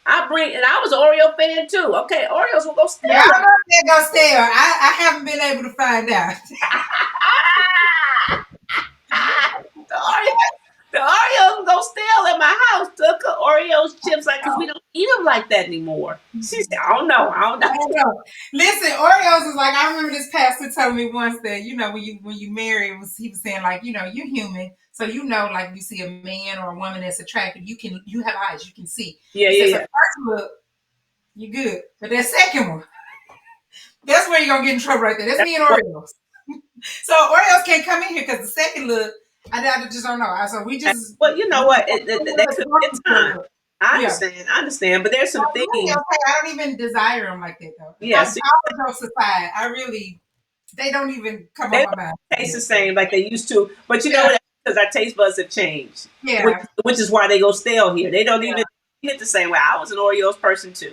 and I was an Oreo fan too. Okay, Oreos will go stale. Yeah, I know they're gonna stay. I haven't been able to find out. the Oreos go stale in my house. Took Oreos chips, like, because we don't eat them like that anymore. She said, I don't know. I don't know. Listen, Oreos is like, I remember this pastor told me once that when you marry, he was saying like you're human, so like if you see a man or a woman that's attractive, you have eyes, you can see. Yeah, He yeah, says, yeah. the first look, you good, but that second one, that's where you're gonna get in trouble right there. That's me and Oreos. So Oreos can't come in here because the second look, I just don't know. So we just Well, you know what? That could be a time. I yeah. understand. I understand. But there's some Really things. okay. I don't even desire them like that though. Yes, All jokes aside, I really they don't even come they on my don't mind. taste the same like they used to. But you know Yeah, what? Because our taste buds have changed, which yeah, which is why they go stale here. They don't yeah, even hit the same way. I was an Oreos person too.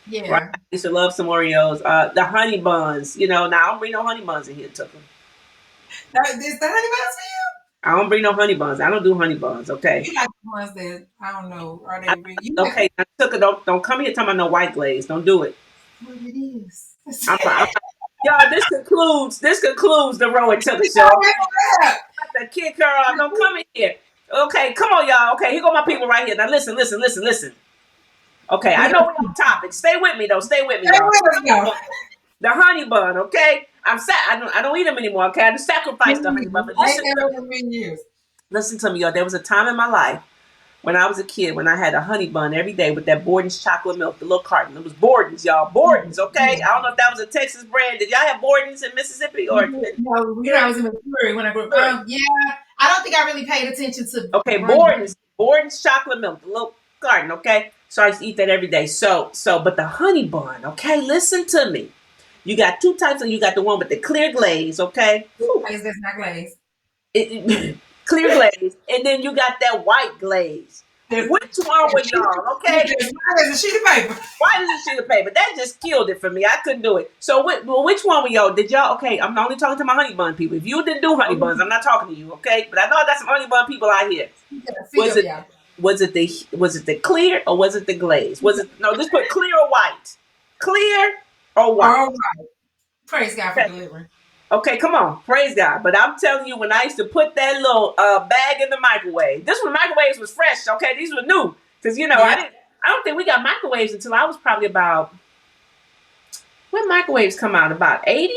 Right? yeah. I used to love some Oreos. The honey buns. Now I don't bring no honey buns in here, Tucker. Is the honey buns for I don't bring no honey buns. I don't do honey buns. Okay. you? You like the ones that I don't know. Are I, they real? You like okay. Now, Tucker, don't come here talking about no white glaze. Don't do it. what it is? I'm y'all. This concludes the Rowan Tucker show. The kid girl, don't come in here. Okay, come on, y'all. Okay, here go my people right here. Now listen, listen, listen, listen. Okay, I We know don't we're on topic. Stay with me though. Stay with me, stay y'all. with us now. The honey bun, okay? I don't eat them anymore, okay? I just sacrificed the honey bun. But I ain't listen to never me. been years. Listen to me, y'all. There was a time in my life when I was a kid when I had a honey bun every day with that Borden's chocolate milk, the little carton. It was Borden's, y'all. Borden's, okay? I don't know if that was a Texas brand. Did y'all have Borden's in Mississippi or No, I was in Missouri when I grew up. Yeah, I don't think I really paid attention to okay, brand. Borden's chocolate milk, the little carton, okay? So I used to eat that every day. But the honey bun, okay? Listen to me. You got two types of. You got the one with the clear glaze, okay? Glaze that's not glaze. Clear glaze, and then you got that white glaze. Which one with y'all? Okay, There's a sheet of paper. why does it sheet of paper? That just killed it for me. I couldn't do it. So, which one were y'all? Did y'all? Okay, I'm only talking to my honey bun people. If you didn't do honey buns, I'm not talking to you. Okay, but I know I got some honey bun people out here. Was it? Was it the clear or was it the glaze? Was it no? Just put clear or white. Clear or white. All right. Praise God for Okay. delivering. Okay, come on, praise God. But I'm telling you, when I used to put that little bag in the microwave, this when microwaves was fresh. Okay, these were new because Yeah. I don't think we got microwaves until I was probably about when microwaves come out about 80,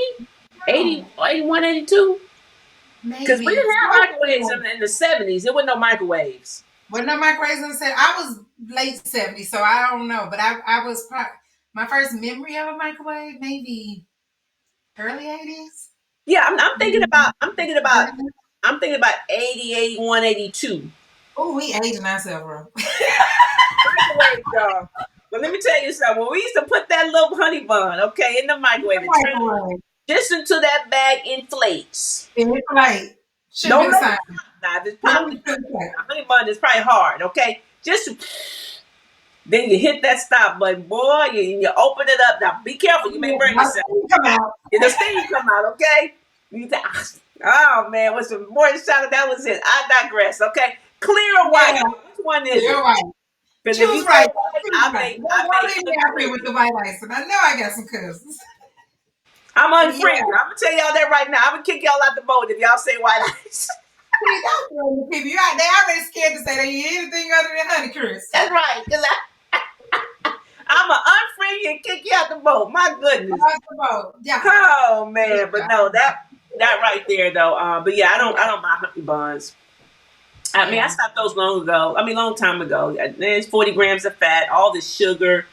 80, No, 81, 82. Because we maybe. didn't have microwaves in the 70s. There were no microwaves. When no microwaves said I was late 70s, so I don't know. But I was my first memory of a microwave, maybe early 80s. Yeah, I'm thinking about 80, 81, 82. Oh, we aging ourselves, bro. Microwave, y'all. But let me tell you something. When we used to put that little honey bun, okay, in the microwave, and turn Microwave. just until that bag inflates. And it's like, should No, be the no. same. Now, if it's No, popping, honey bun is probably hard, okay? Just then you hit that stop button, boy, and you open it up. Now, be careful. You may burn yourself. come out. The steam come out, okay? You think, oh, man, what's the more chocolate? That was it. I digress, okay? Clear or white? Yeah, Which one is you're it? right. Because if you Choose say right. white, Choose right. Don't leave me out here with the white ice. And I know I got some cousins. I'm Yeah. unfriendly. I'm gonna tell y'all that right now. I'm gonna kick y'all out the boat if y'all say white ice. See, that's what the people. They already scared to say they eat anything other than honey crisp. That's right. Cause I'm an unfriendly and kick you out the boat. My goodness. Yeah. Oh man, but no, that right there though. But yeah, I don't buy honey buns. I mean, I stopped those long ago. I mean, long time ago. There's 40 grams of fat, all this sugar.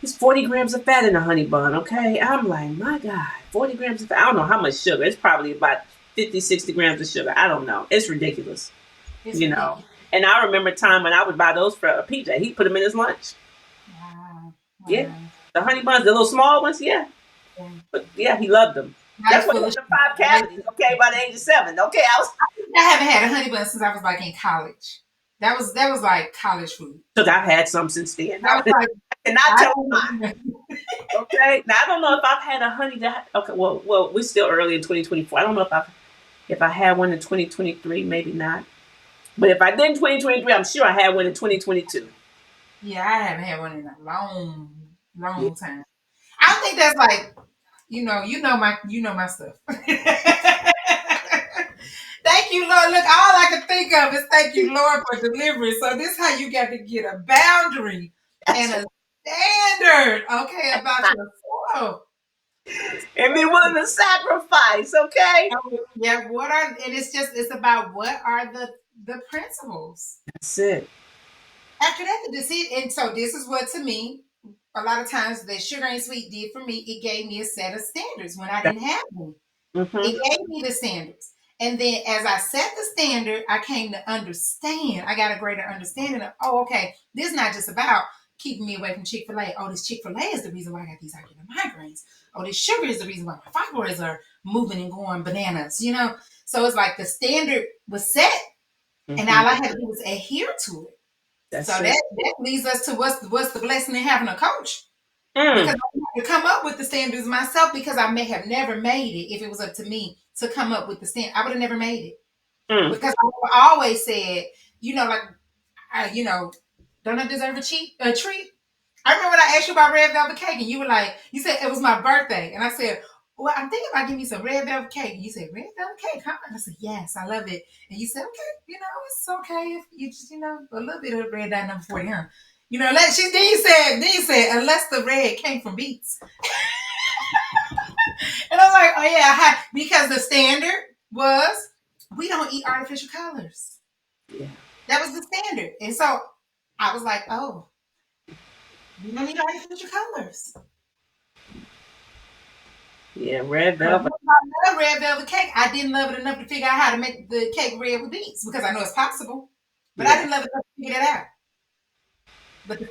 There's 40 grams of fat in a honey bun, okay? I'm like, my God, 40 grams of fat. I don't know how much sugar. It's probably about 50, 60 grams of sugar. I don't know. It's ridiculous, It's ridiculous. And I remember a time when I would buy those for PJ. He'd put them in his lunch. Wow. Yeah. The honey buns, the little small ones, yeah. But yeah, he loved them. That's what he had the 5 cavities, okay, by the age of 7. Okay, I haven't had a honey bun since I was like in college. That was like college food. Because I've had some since then. That was like, and not tell you. Okay. Now I don't know if I've had a honey that. Okay. Well, we're still early in 2024. I don't know if I had one in 2023. Maybe not. But if I did in 2023, I'm sure I had one in 2022. Yeah, I haven't had one in a long time. I don't think that's like, you know my stuff. Thank you, Lord. Look, all I can think of is thank you, Lord, for delivery. So this is how you got to get a boundary and a standard, okay, about yourself. And be willing to sacrifice, okay? Yeah, and it's about what are the principles. That's it. After that, and so this is what to me, a lot of times that sugar ain't sweet did for me. It gave me a set of standards when I didn't have them. Mm-hmm. It gave me the standards. And then as I set the standard, I came to understand. I got a greater understanding of, oh, okay, this is not just about keeping me away from Chick-fil-A. Oh, this Chick-fil-A is the reason why I got these argument migraines. Oh, this sugar is the reason why my fibroids are moving and going bananas, you know? So it's like the standard was set, and Mm-hmm. all I had to do was adhere to it. So That's it. that leads us to what's the blessing in having a coach, because Mm. I had to come up with the standards myself, because I may have never made it if it was up to me to come up with the standard. I would have never made it, Mm. because I always said, like, don't I deserve a treat? I remember when I asked you about red velvet cake, and you were like, you said it was my birthday, and I said, well, I'm thinking about giving you some red velvet cake. And you said, red velvet cake, huh? And I said, yes, I love it. And you said, okay, it's okay if you just, a little bit of red dye number 40, huh? Then you said, unless the red came from beets. And I'm like, oh yeah, because the standard was we don't eat artificial colors. Yeah. That was the standard. And so I was like, oh, we don't eat artificial colors. Yeah. Red But velvet. I love red velvet cake. I didn't love it enough to figure out how to make the cake red with beets, because I know it's possible. But I Yeah. didn't love it enough to figure that out. But the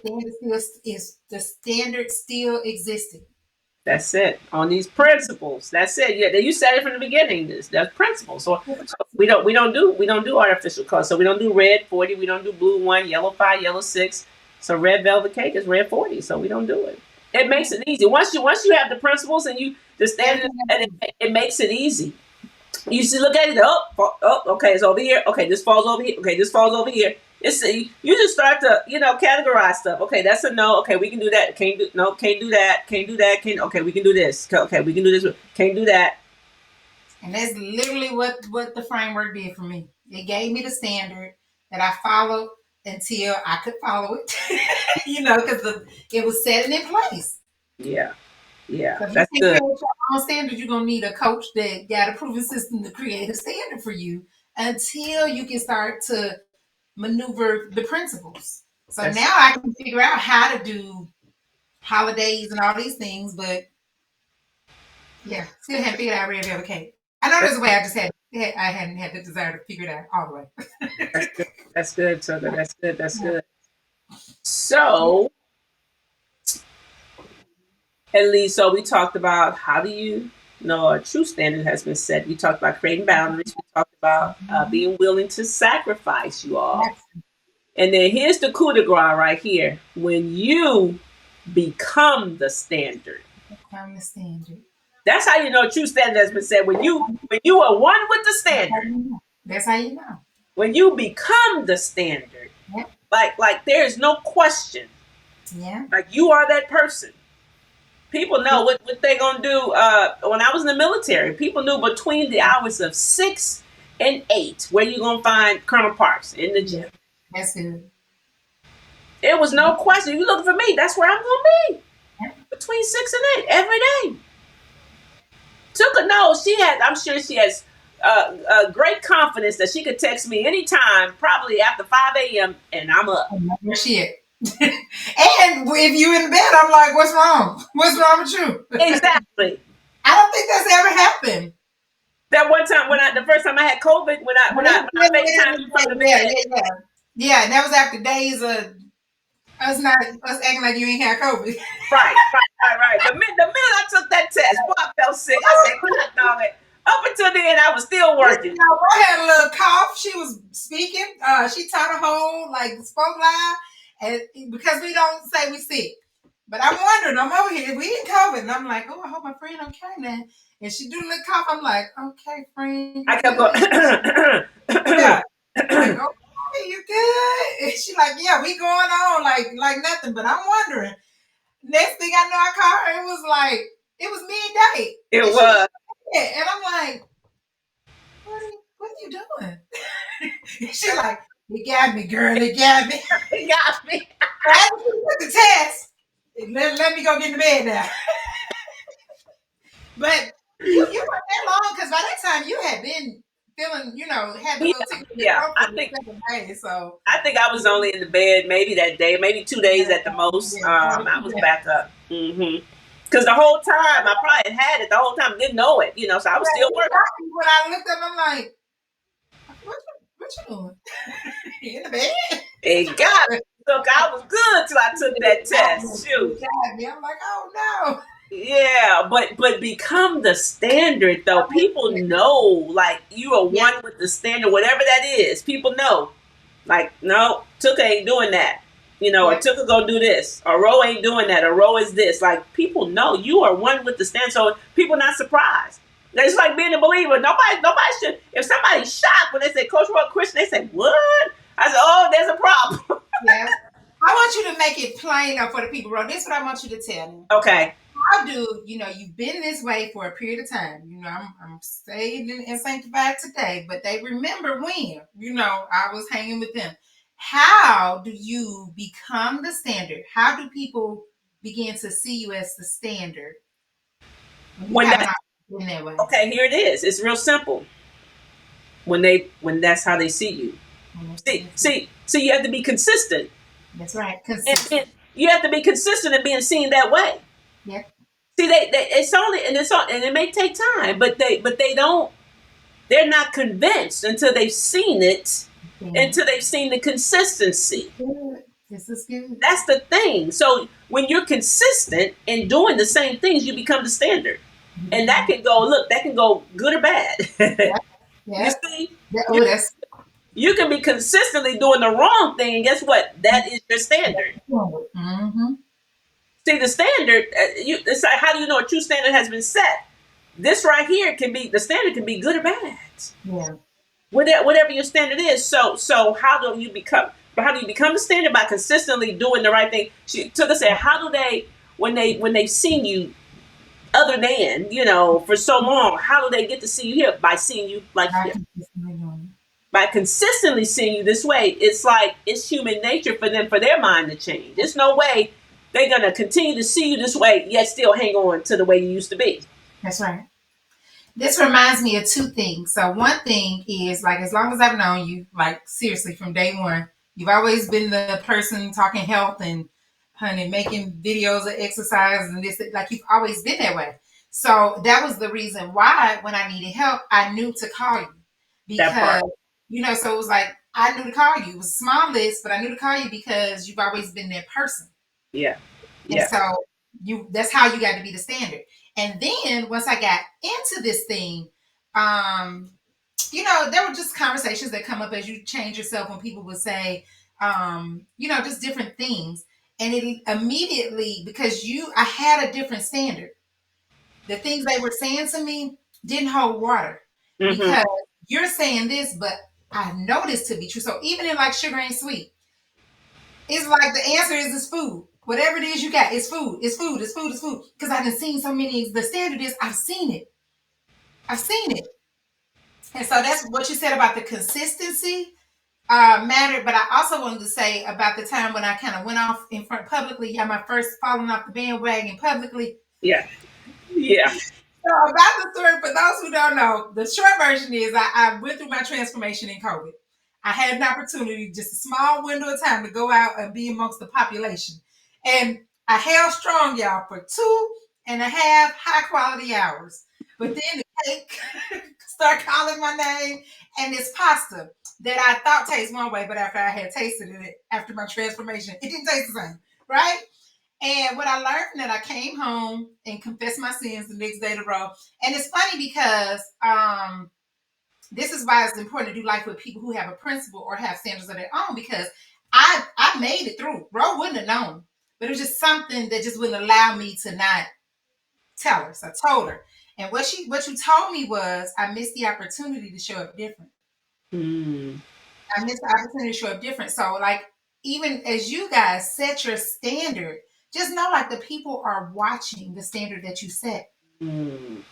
standard still existed. That's it. On these principles. That's it. Yeah. You said it from the beginning. That's principles. So we don't do artificial colors. So we don't do red 40. We don't do blue 1, yellow 5, yellow 6. So red velvet cake is red 40. So we don't do it. It makes it easy. Once you have the principles and you the standard, and it makes it easy. You just look at it. Okay, it's over here. Okay, this falls over here. Okay, this falls over here. You just start to categorize stuff. Okay, that's a no. Okay, we can do that. Can't do no. Can't do that. Can't do that. Can Okay, we can do this. Okay, we can do this. Can't do that. And that's literally what the framework did for me. It gave me the standard that I followed until I could follow it. Because it was setting in place. Yeah, yeah, So if you that's can't good. create your own standard, you're gonna need a coach that got a proven system to create a standard for you until you can start to maneuver the principles. So That's now I can figure out how to do holidays and all these things, but yeah, still haven't figured out red velvet cake. I know there's a way. I hadn't had the desire to figure it out all the way. that's good. That's good. So that's good. That's good. So at least, so we talked about how do you know a true standard has been set. We talked about creating boundaries. We talked about being willing to sacrifice, you all. And then here's the coup de grace right here. When you become the standard. Become the standard. That's how you know true standard has been set. When you are one with the standard. That's how you know. When you become the standard. Yeah. Like there is no question. Yeah. Like you are that person. People know what they're gonna do. When I was in the military, people knew between the hours of 6 and 8 where you gonna find Colonel Parks in the gym. That's good. It was no question. You looking for me? That's where I'm gonna be. Between 6 and 8 every day. I'm sure she has great confidence that she could text me anytime, probably after 5 a.m. and I'm up. Shit. And if you in bed, I'm like, what's wrong? What's wrong with you? Exactly. I don't think that's ever happened. That one time the first time I had COVID, when I FaceTime you from the bed. Yeah, and that was after days of us acting like you ain't had COVID. Right. The minute I took that test, boy, I felt sick. I said, "Good dog it." Up until then, I was still working. I had a little cough. She was speaking. She taught a whole spoke live, and because we don't say we sick. But I'm wondering, I'm over here, we in COVID, and I'm like, oh, I hope my friend okay now. And she do a little cough. I'm like, okay, friend. I kept going. Yeah. I'm like, okay, you good? And she like, yeah, we going on like nothing. But I'm wondering. Next thing I know, I called her. It was midday. It was. And I'm like, what are you doing? She's like, it got me, girl. It got me. It got me. I took the test. Let me go get in the bed now. But you weren't that long, because by that time you had been feeling, had the little tickle. Yeah, I think I was only in the bed maybe that day, maybe 2 days at the most. I was back up. Mm-hmm. Because the whole time I probably had it the whole time, didn't know it, so I was still working. When I looked up, I'm like, what you doing? In the bed? What And you God, doing? look, I was good till I took that test. Shoot. I'm like, oh no. Yeah, but become the standard though. People know, like, you are Yeah, one with the standard, whatever that is. People know, like, no, Took ain't doing that, or yeah, Took go do this, or Ro ain't doing that, or Ro is this. Like, people know you are one with the standard, so people not surprised. It's like being a believer. Nobody should. If somebody's shocked when they say Coach Ro Christian, they say what? I said, oh, there's a problem. yeah. I want you to make it plain for the people, bro. This is what I want you to tell them. Okay. How do you've been this way for a period of time? I'm saved and sanctified today, but they remember when I was hanging with them. How do you become the standard? How do people begin to see you as the standard when you When haven't that always been that way? Okay, here it is. It's real simple. When that's how they see you. See, you have to be consistent. That's right. And Consistent. you have to be consistent in being seen that way. Yeah. See, and it may take time, but they're not convinced until they've seen it, until they've seen the consistency. Good. This is good. That's the thing. So when you're consistent in doing the same things, you become the standard. And that can go good or bad. Yeah. You Yeah. see, Yeah. Oh, you, that's you can be consistently doing the wrong thing, and guess what? That is your standard. mm-hmm. See, the standard, it's like, how do you know a true standard has been set? This right here the standard can be good or bad. Yeah. Whatever your standard is. So how do you become the standard? By consistently doing the right thing. She took us there. How do they, when they've seen you other than, for so long, how do they get to see you here? By seeing you like here. By consistently seeing you this way, it's like it's human nature for them, for their mind to change. There's no way they're gonna continue to see you this way, yet still hang on to the way you used to be. That's right. This reminds me of two things. So one thing is, like, as long as I've known you, like, seriously, from day one, you've always been the person talking health and honey, making videos of exercise and this, like, you've always been that way. So that was the reason why when I needed help, I knew to call you That part. because, so it was like, I knew to call you. It was a small list, but I knew to call you because you've always been that person. Yeah. And Yeah. so that's how you got to be the standard. And then once I got into this thing, there were just conversations that come up as you change yourself when people would say, just different things. And it immediately, because I had a different standard. The things they were saying to me didn't hold water Mm-hmm. because you're saying this, but I know this to be true. So even in like sugar ain't sweet, it's like the answer is food. Whatever it is you got, it's food. It's food. It's food. It's food. Because I've seen so many. The standard is I've seen it. I've seen it. And so that's what you said about the consistency mattered. But I also wanted to say about the time when I kind of went off in front publicly. Yeah, my first falling off the bandwagon publicly. Yeah. Yeah. So about the story, for those who don't know, the short version is I went through my transformation in COVID. I had an opportunity, just a small window of time to go out and be amongst the population. And I held strong, y'all, for 2.5 high quality hours. But then the cake started calling my name, and this pasta that I thought tasted one way, but after I had tasted it after my transformation, it didn't taste the same, right? And what I learned from that, I came home and confessed my sins the next day to Ro. And it's funny because this is why it's important to do life with people who have a principle or have standards of their own, because I made it through. Ro wouldn't have known, but it was just something that just wouldn't allow me to not tell her. So I told her. And what you told me was I missed the opportunity to show up different. Mm. I missed the opportunity to show up different. So like, even as you guys set your standard, just know like the people are watching the standard that you set. Mm.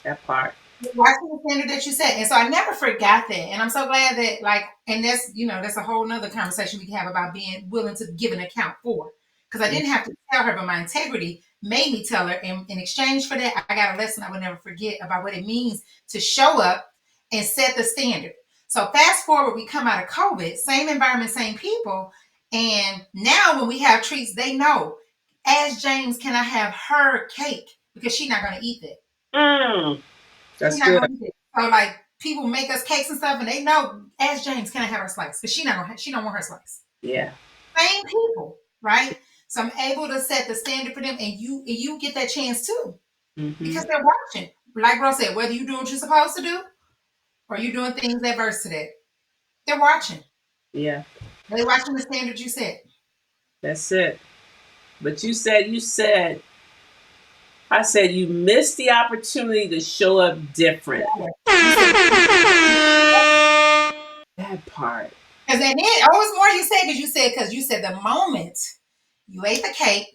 That part. Watching the standard that you set. And so I never forgot that. And I'm so glad that like, and that's a whole nother conversation we can have about being willing to give an account for. Because I didn't have to tell her, but my integrity made me tell her. And in exchange for that, I got a lesson I would never forget about what it means to show up and set the standard. So fast forward, we come out of COVID, same environment, same people. And now when we have treats, they know Ask James, can I have her cake? Because she's not going to eat that. That's She's not good. going to eat it. So like people make us cakes and stuff, and they know. Ask James, can I have her slice? Because she not gonna. She don't want her slice. Yeah. Same people, right? So I'm able to set the standard for them, and you get that chance too Mm-hmm. because they're watching. Like Bro said, whether you do what you're supposed to do or you doing things adverse to that, they're watching. Yeah. They're watching the standard you set. That's it. But you said, I said you missed the opportunity to show up different. You said That part. because then it always more you said because you said the moment you ate the cake,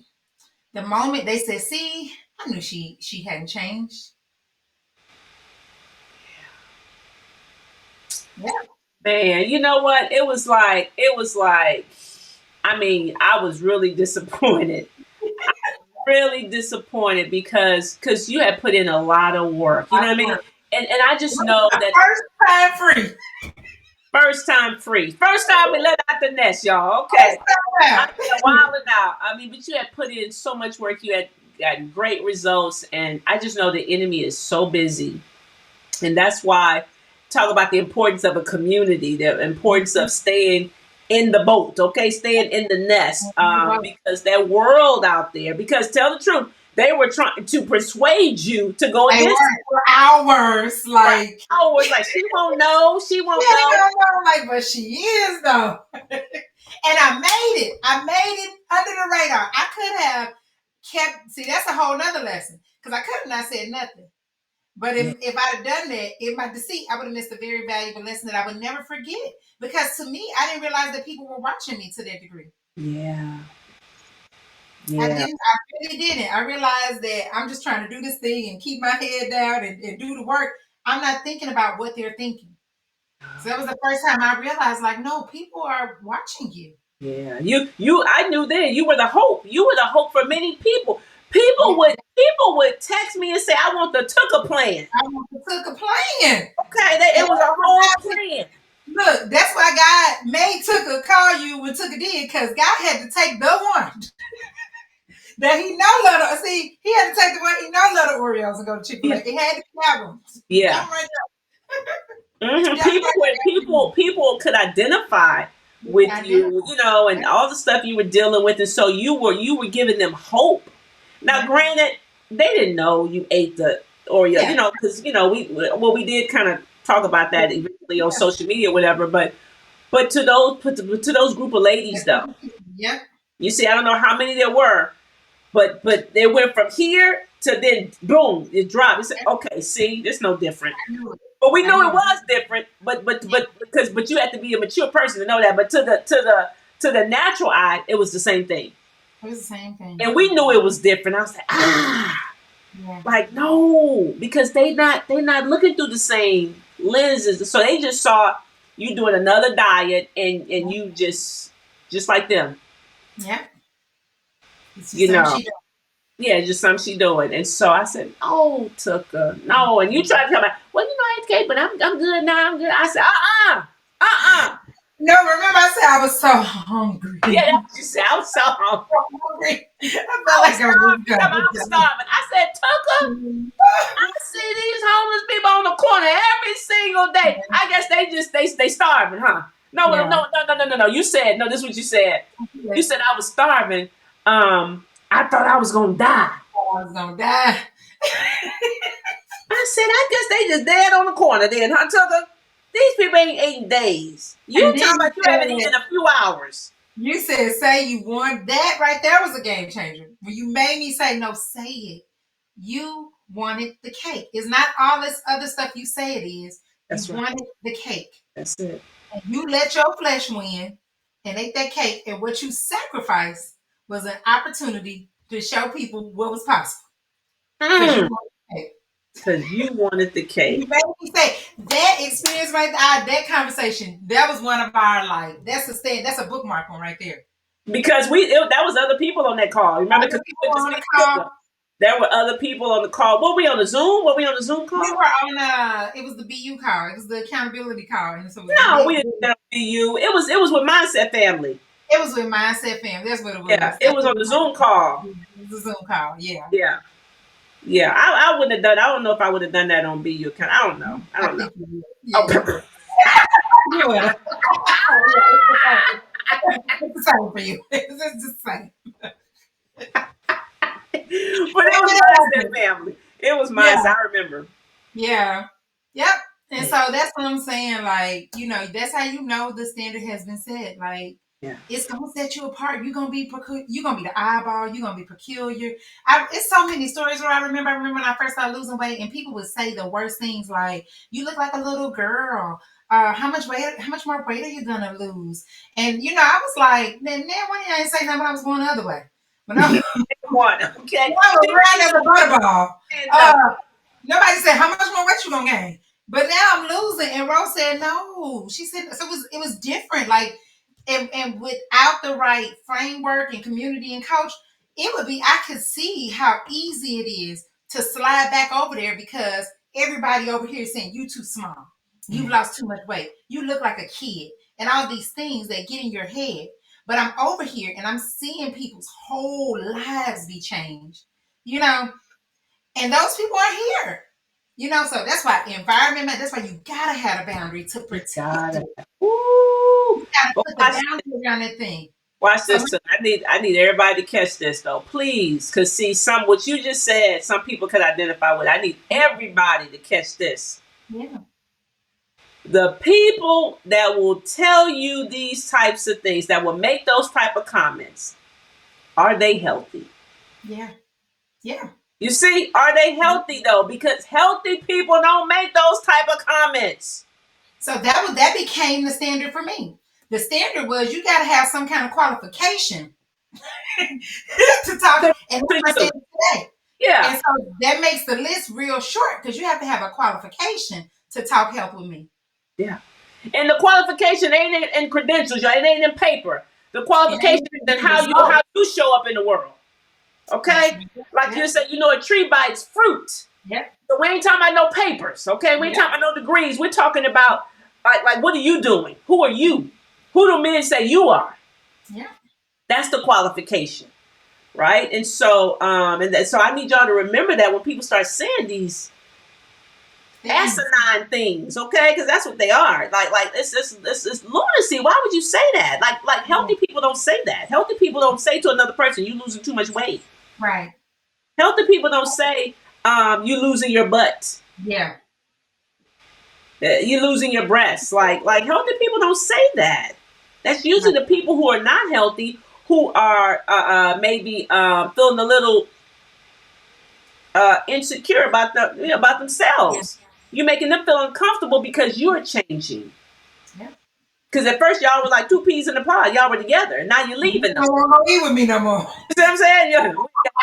the moment they said, "See, I knew she hadn't changed." Yeah. Man, you know what? It was like, I mean, I was really disappointed. Really disappointed because you had put in a lot of work. You know what I mean? And I just know that First time free. first time free. First time we let out the nest, y'all. Okay. I First mean, wilding out. I mean, but you had put in so much work. You had got great results, and I just know the enemy is so busy, and that's why talk about the importance of a community, the importance of staying in the boat. Okay, staying in the nest, time. because that world out there. Because tell the truth, they were trying to persuade you to go They against worked for hours, for like hours. Like she won't know. She yeah, won't know. like, but she is though. And I made it. I made it under the radar. I could have kept. See, that's a whole nother lesson because I could have not said nothing. But Yeah. if I'd have done that in my deceit, I would have missed a very valuable lesson that I would never forget. Because to me, I didn't realize that people were watching me to that degree. Yeah. I Yeah. didn't. I really didn't. I realized that I'm just trying to do this thing and keep my head down and do the work. I'm not thinking about what they're thinking. So that was the first time I realized, like, no, people are watching you. Yeah, you. I knew then you were the hope. You were the hope for many people. Yeah, People would text me and say, "I want the Tucker plan." I took a plan. Okay, And it was a whole plan. look, that's why God made Tucker call you when Tucker did, because God had to take the one that he know little. See, he had to take the one he know little Oreos and go to Chick-fil-A. Yeah, It had to be that one. yeah. That right Hmm. there. That People could identify with right there. you, and all the stuff you were dealing with, and so you were giving them hope. Now, Yeah. granted, they didn't know you ate the Oreo, Yeah. because we did kind of talk about that eventually on Yeah. social media, or whatever. But to those group of ladies, though, Yep. you see, I don't know how many there were, but they went from here to then boom, it dropped. You said, okay, see, it's no different. I knew it. But we I knew knew it it. was different. But you had to be a mature person to know that. But to the natural eye, it was the same thing. It was the same thing. And we knew it was different. I was like, Yeah. like no, because they not looking through the same lenses. So they just saw you doing another diet, and you just like them, Yep. It's the you same know. she does. Yeah, just something she doing. And so I said, no, Tucker, no. And you tried to tell me, well, I ate cake, but I'm good now. I'm good. I said, uh-uh. No, remember I said I was so hungry. Yeah, that's what you said. I was so hungry. Hungry. I felt I was like I was starving. I was starving. I said, Tucker, I see these homeless people on the corner every single day. I guess they starving, huh? No, no, Yeah. no, no, no, no, no. You said, no, this is what you said. You said I was starving. I thought I was gonna die. I was gonna die. I said, I guess they just dead on the corner then, huh, Tucker? These people ain't eating days. You And then talking about you haven't eaten in a few hours. you said, say you want that right there was a game changer. When you made me say, no, say it. You wanted the cake. It's not all this other stuff you say it is. That's You right. wanted the cake. That's it. And you let your flesh win and ate that cake. And what you sacrificed was an opportunity to show people what was possible. Because you wanted the cake. Because you wanted the You cake. made me say that experience right there, that conversation, that was one of our like, that's a bookmark one right there. Because that was other people on that call. Remember? Because On the call. there were other people on the call. Were we on the Zoom? Were we on the Zoom call? We were on it was the BU call. It was the accountability call. And so No, we didn't be you. It was with Mindset Family. It was with Mindset Fam. That's what it Yeah, was. it was on the Zoom call. It was a Zoom call. Yeah. Yeah. Yeah, I wouldn't have done. I don't know if I would have done that on BU account. I don't know. I I don't know. think you would. Yeah, you Oh, would. You would. Yeah, it's the same. It's the same for you. It's the same. but it was It mindset happens. family. It was mindset. Yeah. I remember. Yeah. Yep. And so that's what I'm saying. Like, that's how you know the standard has been set. Like, Yeah. it's gonna set you apart. You're gonna be you're gonna be the eyeball. You're gonna be peculiar. It's so many stories where I remember. I remember when I first started losing weight, and people would say the worst things like, "You look like a little girl. How much weight? How much more weight are you gonna lose?" And I was like, "Man, why didn't I say nothing when I was going the other way?" When I, One. Okay. when I was riding as a butterball. And, Uh, Nobody said how much more weight you gonna gain. But now I'm losing. And Rose said no. She said so it was different. Like and without the right framework and community and coach, it would be I could see how easy it is to slide back over there because everybody over here is saying you too small. You've lost too much weight. You look like a kid. And all these things that get in your head. But I'm over here and I'm seeing people's whole lives be changed. You know, and those people are here. So that's why environment, that's why you gotta have a boundary to you protect got it. it. Woo. You gotta But put the boundary around that thing. watch So this. Too. I need everybody to catch this though, please. Cause see, what you just said, some people could identify with. I need everybody to catch this. yeah, The people that will tell you these types of things, that will make those type of comments, are they healthy? yeah, yeah. You see, are they healthy though? Because healthy people don't make those type of comments. So that became the standard for me. The standard was you gotta have some kind of qualification to talk. To, And to that's my you. standard today. Yeah. And so that makes the list real short because you have to have a qualification to talk health with me. Yeah. And the qualification ain't in credentials, y'all. It ain't in paper. The It qualification ain't is in the how you show up in the world. That's Okay? right. Like you Yep. said, a tree bites fruit. Yep. So we ain't talking about no papers, okay? We ain't Yep. talking about no degrees. We're talking about like what are you doing? Who are you? Who do men say you are? Yep. That's the qualification. Right? And so so I need y'all to remember that when people start saying these Things. asinine things, okay? Because that's what they are. Like it's lunacy. Why would you say that? Like healthy people don't say that. Healthy people don't say to another person, "You losing too much weight." Right. Healthy people don't say, "You losing your butt." Yeah. You losing your breasts. Like healthy people don't say that. That's usually the people who are not healthy, who are maybe feeling a little insecure about about Yeah. themselves. You're making them feel uncomfortable because you're changing. Yeah. Because at first y'all were like two peas in a pod. Y'all were together, and now you're You leaving them. don't want to eat with me no more. You see what I'm saying? Y'all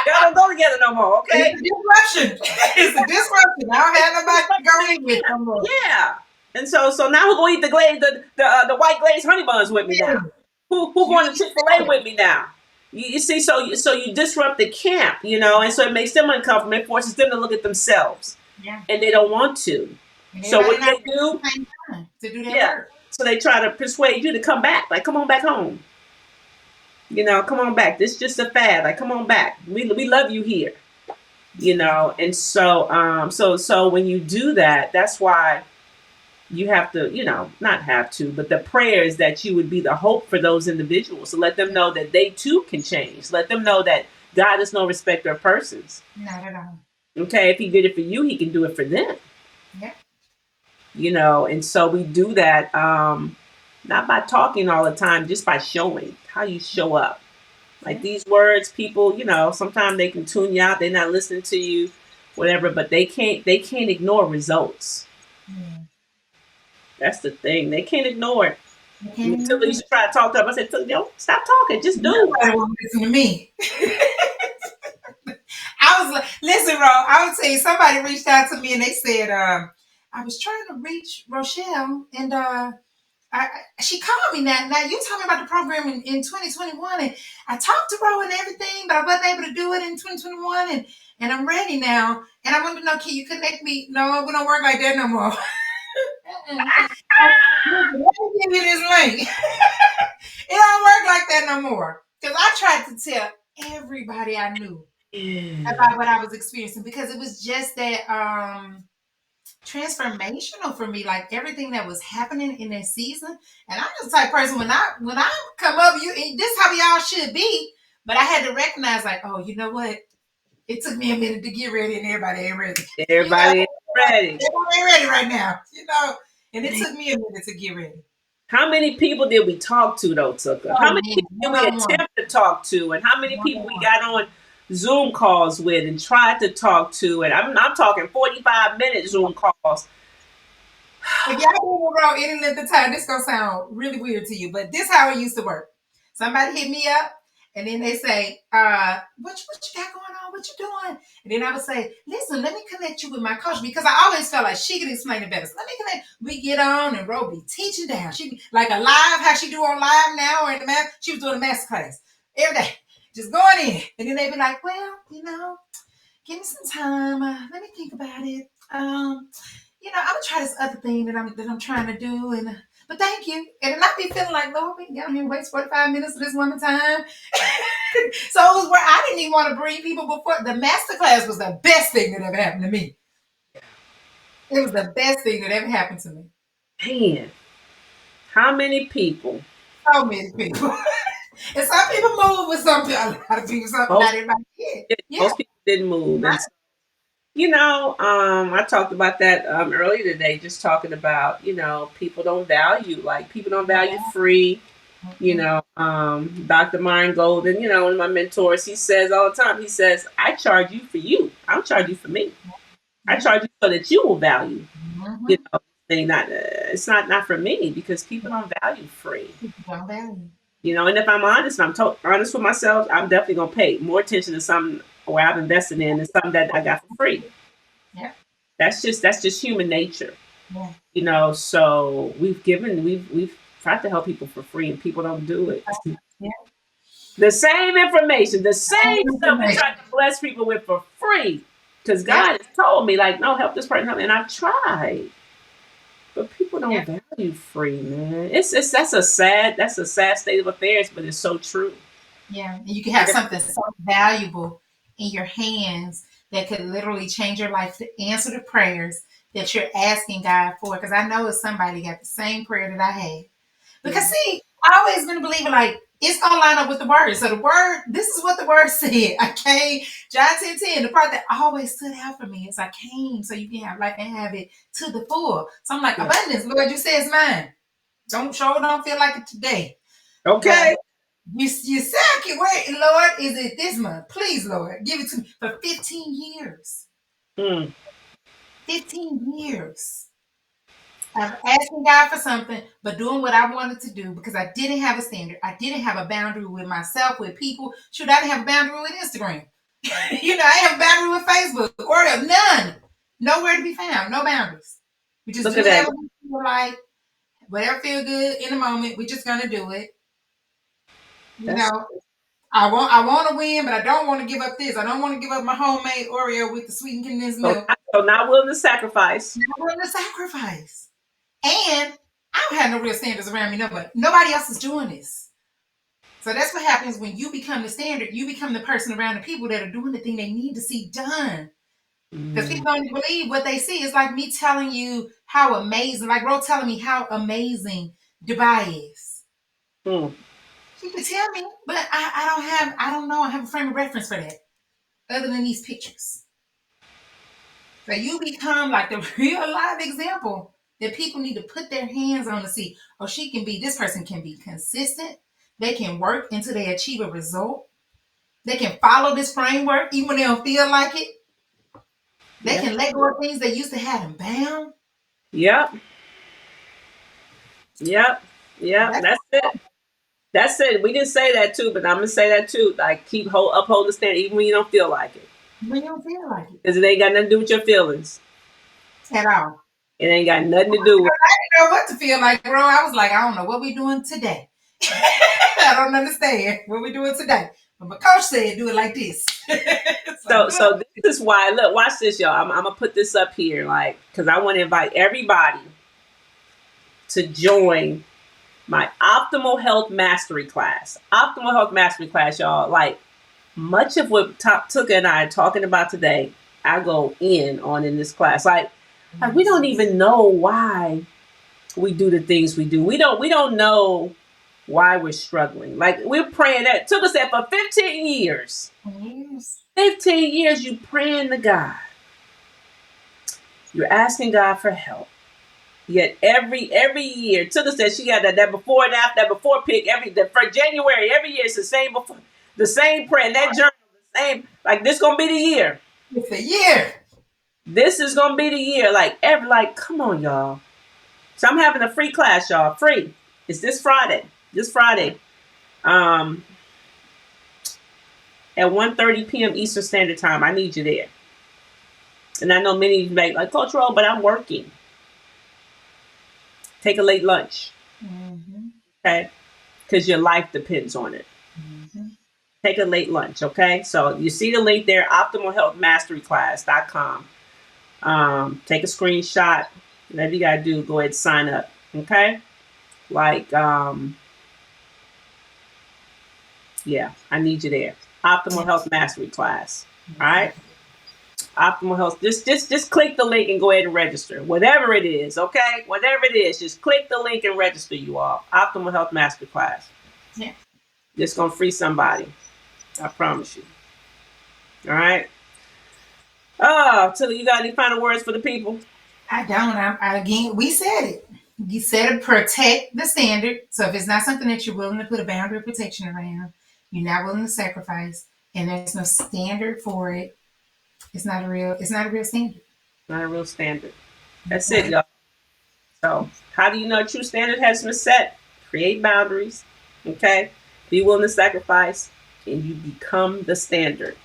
don't go together no more, It's okay? a disruption. It's a disruption. I don't have nobody to go eat with no more. Yeah. And so now who gonna eat the white glazed honey buns with me now? Who You going to Chick-fil-A with me now? You see, so you disrupt the camp, and so it makes them uncomfortable. It forces them to look at themselves, Yeah. and they don't want to. And So what everybody do not they do? at the same time to do that Yeah. work. So they try to persuade you to come back. Like, come on back home. Come on back. This is just a fad. Like, come on back. We love you here. And so when you do that, that's why you have to, not have to, but the prayer is that you would be the hope for those individuals. So let them know that they too can change. Let them know that God is no respecter of persons. Not at all. Okay, if he did it for you, he can do it for them. Yeah. And so we do that not by talking all the time, just by showing how you show up. Like these words, people, sometimes they can tune you out. They're not listening to you, whatever, but they can't ignore results. Yeah. That's the thing. They can't ignore it. Okay. Tilly used to try to talk to him. I said, Tilly, don't stop talking. Just do. Nobody want to listen to me. I was like, listen, Ro, I would tell you, somebody reached out to me and they said, I was trying to reach Rochelle and she called me now. Now you told me about the program in 2021 and I talked to Ro and everything, but I wasn't able to do it in 2021 and I'm ready now. And I wanted to know, can you connect me? No, we don't work like that no more. Let me give you this link. don't work like that no more. Because I tried to tell everybody I knew Yeah. about what I was experiencing because it was just that transformational for me, like everything that was happening in that season. And I'm just the type of person when I come up, you this is how we all should be. But I had to recognize, like, oh, you know what? It took me a minute to get ready, and everybody ain't ready. You know, Everybody is ready. everybody ain't ready right now. You know, and it took me a minute to get ready. How many people did we talk to though, Tucker? How Oh many man, people did one we on one, attempt to talk to, and how many one people on we one. got on Zoom calls with and tried to talk to? And I'm talking 45-minute Zoom calls. If y'all been around any length of time, this gonna sound really weird to you, but this how it used to work. Somebody hit me up, and then they say, what you got going on? What you doing?" And then I would say, "Listen, let me connect you with my coach because I always felt like she could explain it better. So let me connect." We get on, and Ro be teaching down. She be like a live, how she do on live now or in the math. She was doing a master class every day, just going in. And then they be like, "Well, give me some time. Let me think about it. I'm gonna try this other thing that I'm trying to do, and but thank you." And then I be feeling like, Lord, we got here waste 45 minutes of this woman time. So it was where I didn't even want to bring people before. The master class was the best thing that ever happened to me. It was the best thing that ever happened to me. Man, how many people? So many people. And some people move with some people. A lot of people, some Most not everybody did. Yeah. most people didn't move, Right. and I talked about that earlier today, just talking about people don't value people don't value free. Mhm. Dr. Myron Golden, one of my mentors, he says all the time, he says, I charge you for you. I don't charge you for me. I Yeah. charge you so that you will value, you Mhm. know, thing. Not it's not for me because people don't value free. People don't value. And if I'm honest, and honest with myself, I'm definitely gonna pay more attention to something where I've invested in than something that I got for free. Yeah. That's just human nature. Yeah. So we've tried to help people for free and people don't do it. Yeah. The same information, the All same stuff we try information. to bless people with for free. Because Yep. God has told me, like, no, help this person. And I've tried. But people don't Yep. value free, man. It's that's a sad state of affairs, but it's so true. Yeah. And you can have something so valuable in your hands that could literally change your life to answer the prayers that you're asking God for. Because I know if somebody got the same prayer that I had. Because Yeah. see, I always been a believer like it's gonna line up with the word. So the word, this is what the word said. I came, John 10:10, the part that always stood out for me is I came so you can have life and have it to the full. So I'm like, Yeah. abundance, Lord, you say it's mine. Don't feel like it today. But Okay. you said I can wait, Lord, is it this month? Please, Lord, give it to me for 15 years. Mm, 15 years. I'm asking God for something, but doing what I wanted to do because I didn't have a standard. I didn't have a boundary with myself, with people. Shoot, I didn't have a boundary with Instagram. I didn't have a boundary with Facebook. Oreo, none. Nowhere to be found. No boundaries. We just look do at that. whatever we feel like, whatever feel good in the moment. We're just gonna do it. You That's know, I want to win, but I don't want to give up this. I don't want to give up my homemade Oreo with the sweetened condensed so milk. not willing to sacrifice. I'm willing to sacrifice. And I don't have no real standards around me, no, but nobody else is doing this. So that's what happens when you become the standard. You become the person around the people that are doing the thing they need to see done. Because Mm, people don't believe what they see. It's like me telling you how amazing, like Ro telling me how amazing Dubai is. mm. She could tell me, but I don't know. I have a frame of reference for that other than these pictures. So you become like the real live example that people need to put their hands on to see, oh, this person can be consistent. They can work until they achieve a result. They can follow this framework even when they don't feel like it. They Yep. can let go of things they used to have them bound. Yep. Yep. Yep. That's That's it. That's it. We didn't say that too, but I'm gonna say that too. Like uphold the stand even when you don't feel like it. when you don't feel like it Because it ain't got nothing to do with your feelings. at all. It ain't got nothing to do with I didn't know what to feel like, bro. I was like, I don't know what we doing today. I don't understand what we doing today. But my coach said, do it like this. So so do it. so this is why look, watch this, y'all. I'm gonna put this up here, like, because I want to invite everybody to join My optimal health mastery class. Optimal health mastery class, y'all. Like much of what Tuka and I are talking about today, I go in on in this class. Like we don't even know why we do the things we do. We don't know why we're struggling. Like we're praying that took us that for 15 years. Yes. 15 years you praying to God. You're asking God for help. Yet every year, took us that she got that before and after, that before pick for January every year it's the same prayer, and that journal the same. Like this gonna be the year. It's a year. This is gonna be the year. Like come on, y'all. So I'm having a free class, y'all. Free. It's this Friday. This Friday. At 1:30 p.m. Eastern Standard Time. I need you there. And I know many of you make like, Coach Rowe, but I'm working. Take a late lunch. Mm-hmm. Okay? Because your life depends on it. Mm-hmm. Take a late lunch, okay? So you see the link there, optimalhealthmasteryclass.com. Take a screenshot. Whatever you gotta do, go ahead and sign up. Okay? Like, yeah, I need you there. Optimal Health Mastery Class. All right? Optimal Health. Just click the link and go ahead and register. Whatever it is, okay? Whatever it is, just click the link and register, you all. Optimal Health Mastery Class. Yeah. Just gonna free somebody. I promise you. All right. Oh, Tilly, you got any final words for the people? I don't. Again, we said it. You said to protect the standard. So if it's not something that you're willing to put a boundary of protection around, you're not willing to sacrifice, and there's no standard for it, it's not a real standard. Not a real standard. That's it, y'all. So, how do you know a true standard has been set? Create boundaries, okay? Be willing to sacrifice, and you become the standard.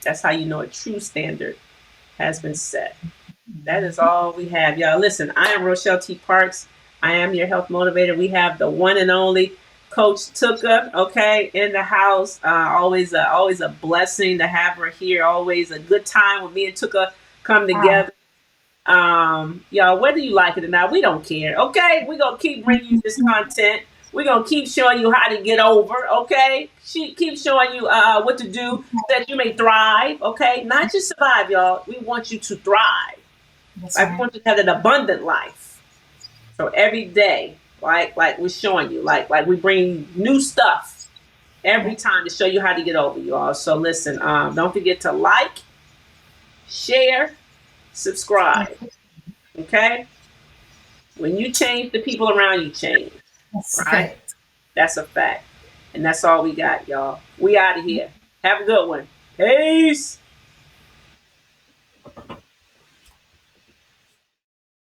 That's how you know a true standard has been set. That is all we have, y'all. Listen, I am Rochelle T. Parks. I am your health motivator. We have the one and only Coach Tuka, okay, in the house. Always a blessing to have her here. Always a good time when me and Tuka come together. Y'all, whether you like it or not, we don't care. Okay, we're gonna keep bringing you this content. We're gonna keep showing you how to get over. Okay, she keeps showing you what to do so that you may thrive. Okay, not just survive, y'all. We want you to thrive. That's Like we right. want you to have an abundant life. So every day, like we're showing you, like we bring new stuff every time to show you how to get over, you all. So listen, don't forget to like, share, subscribe. Okay? When you change, the people around you change. That's Right? fact. That's a fact. And that's all we got, y'all. We out of here. Have a good one. Peace.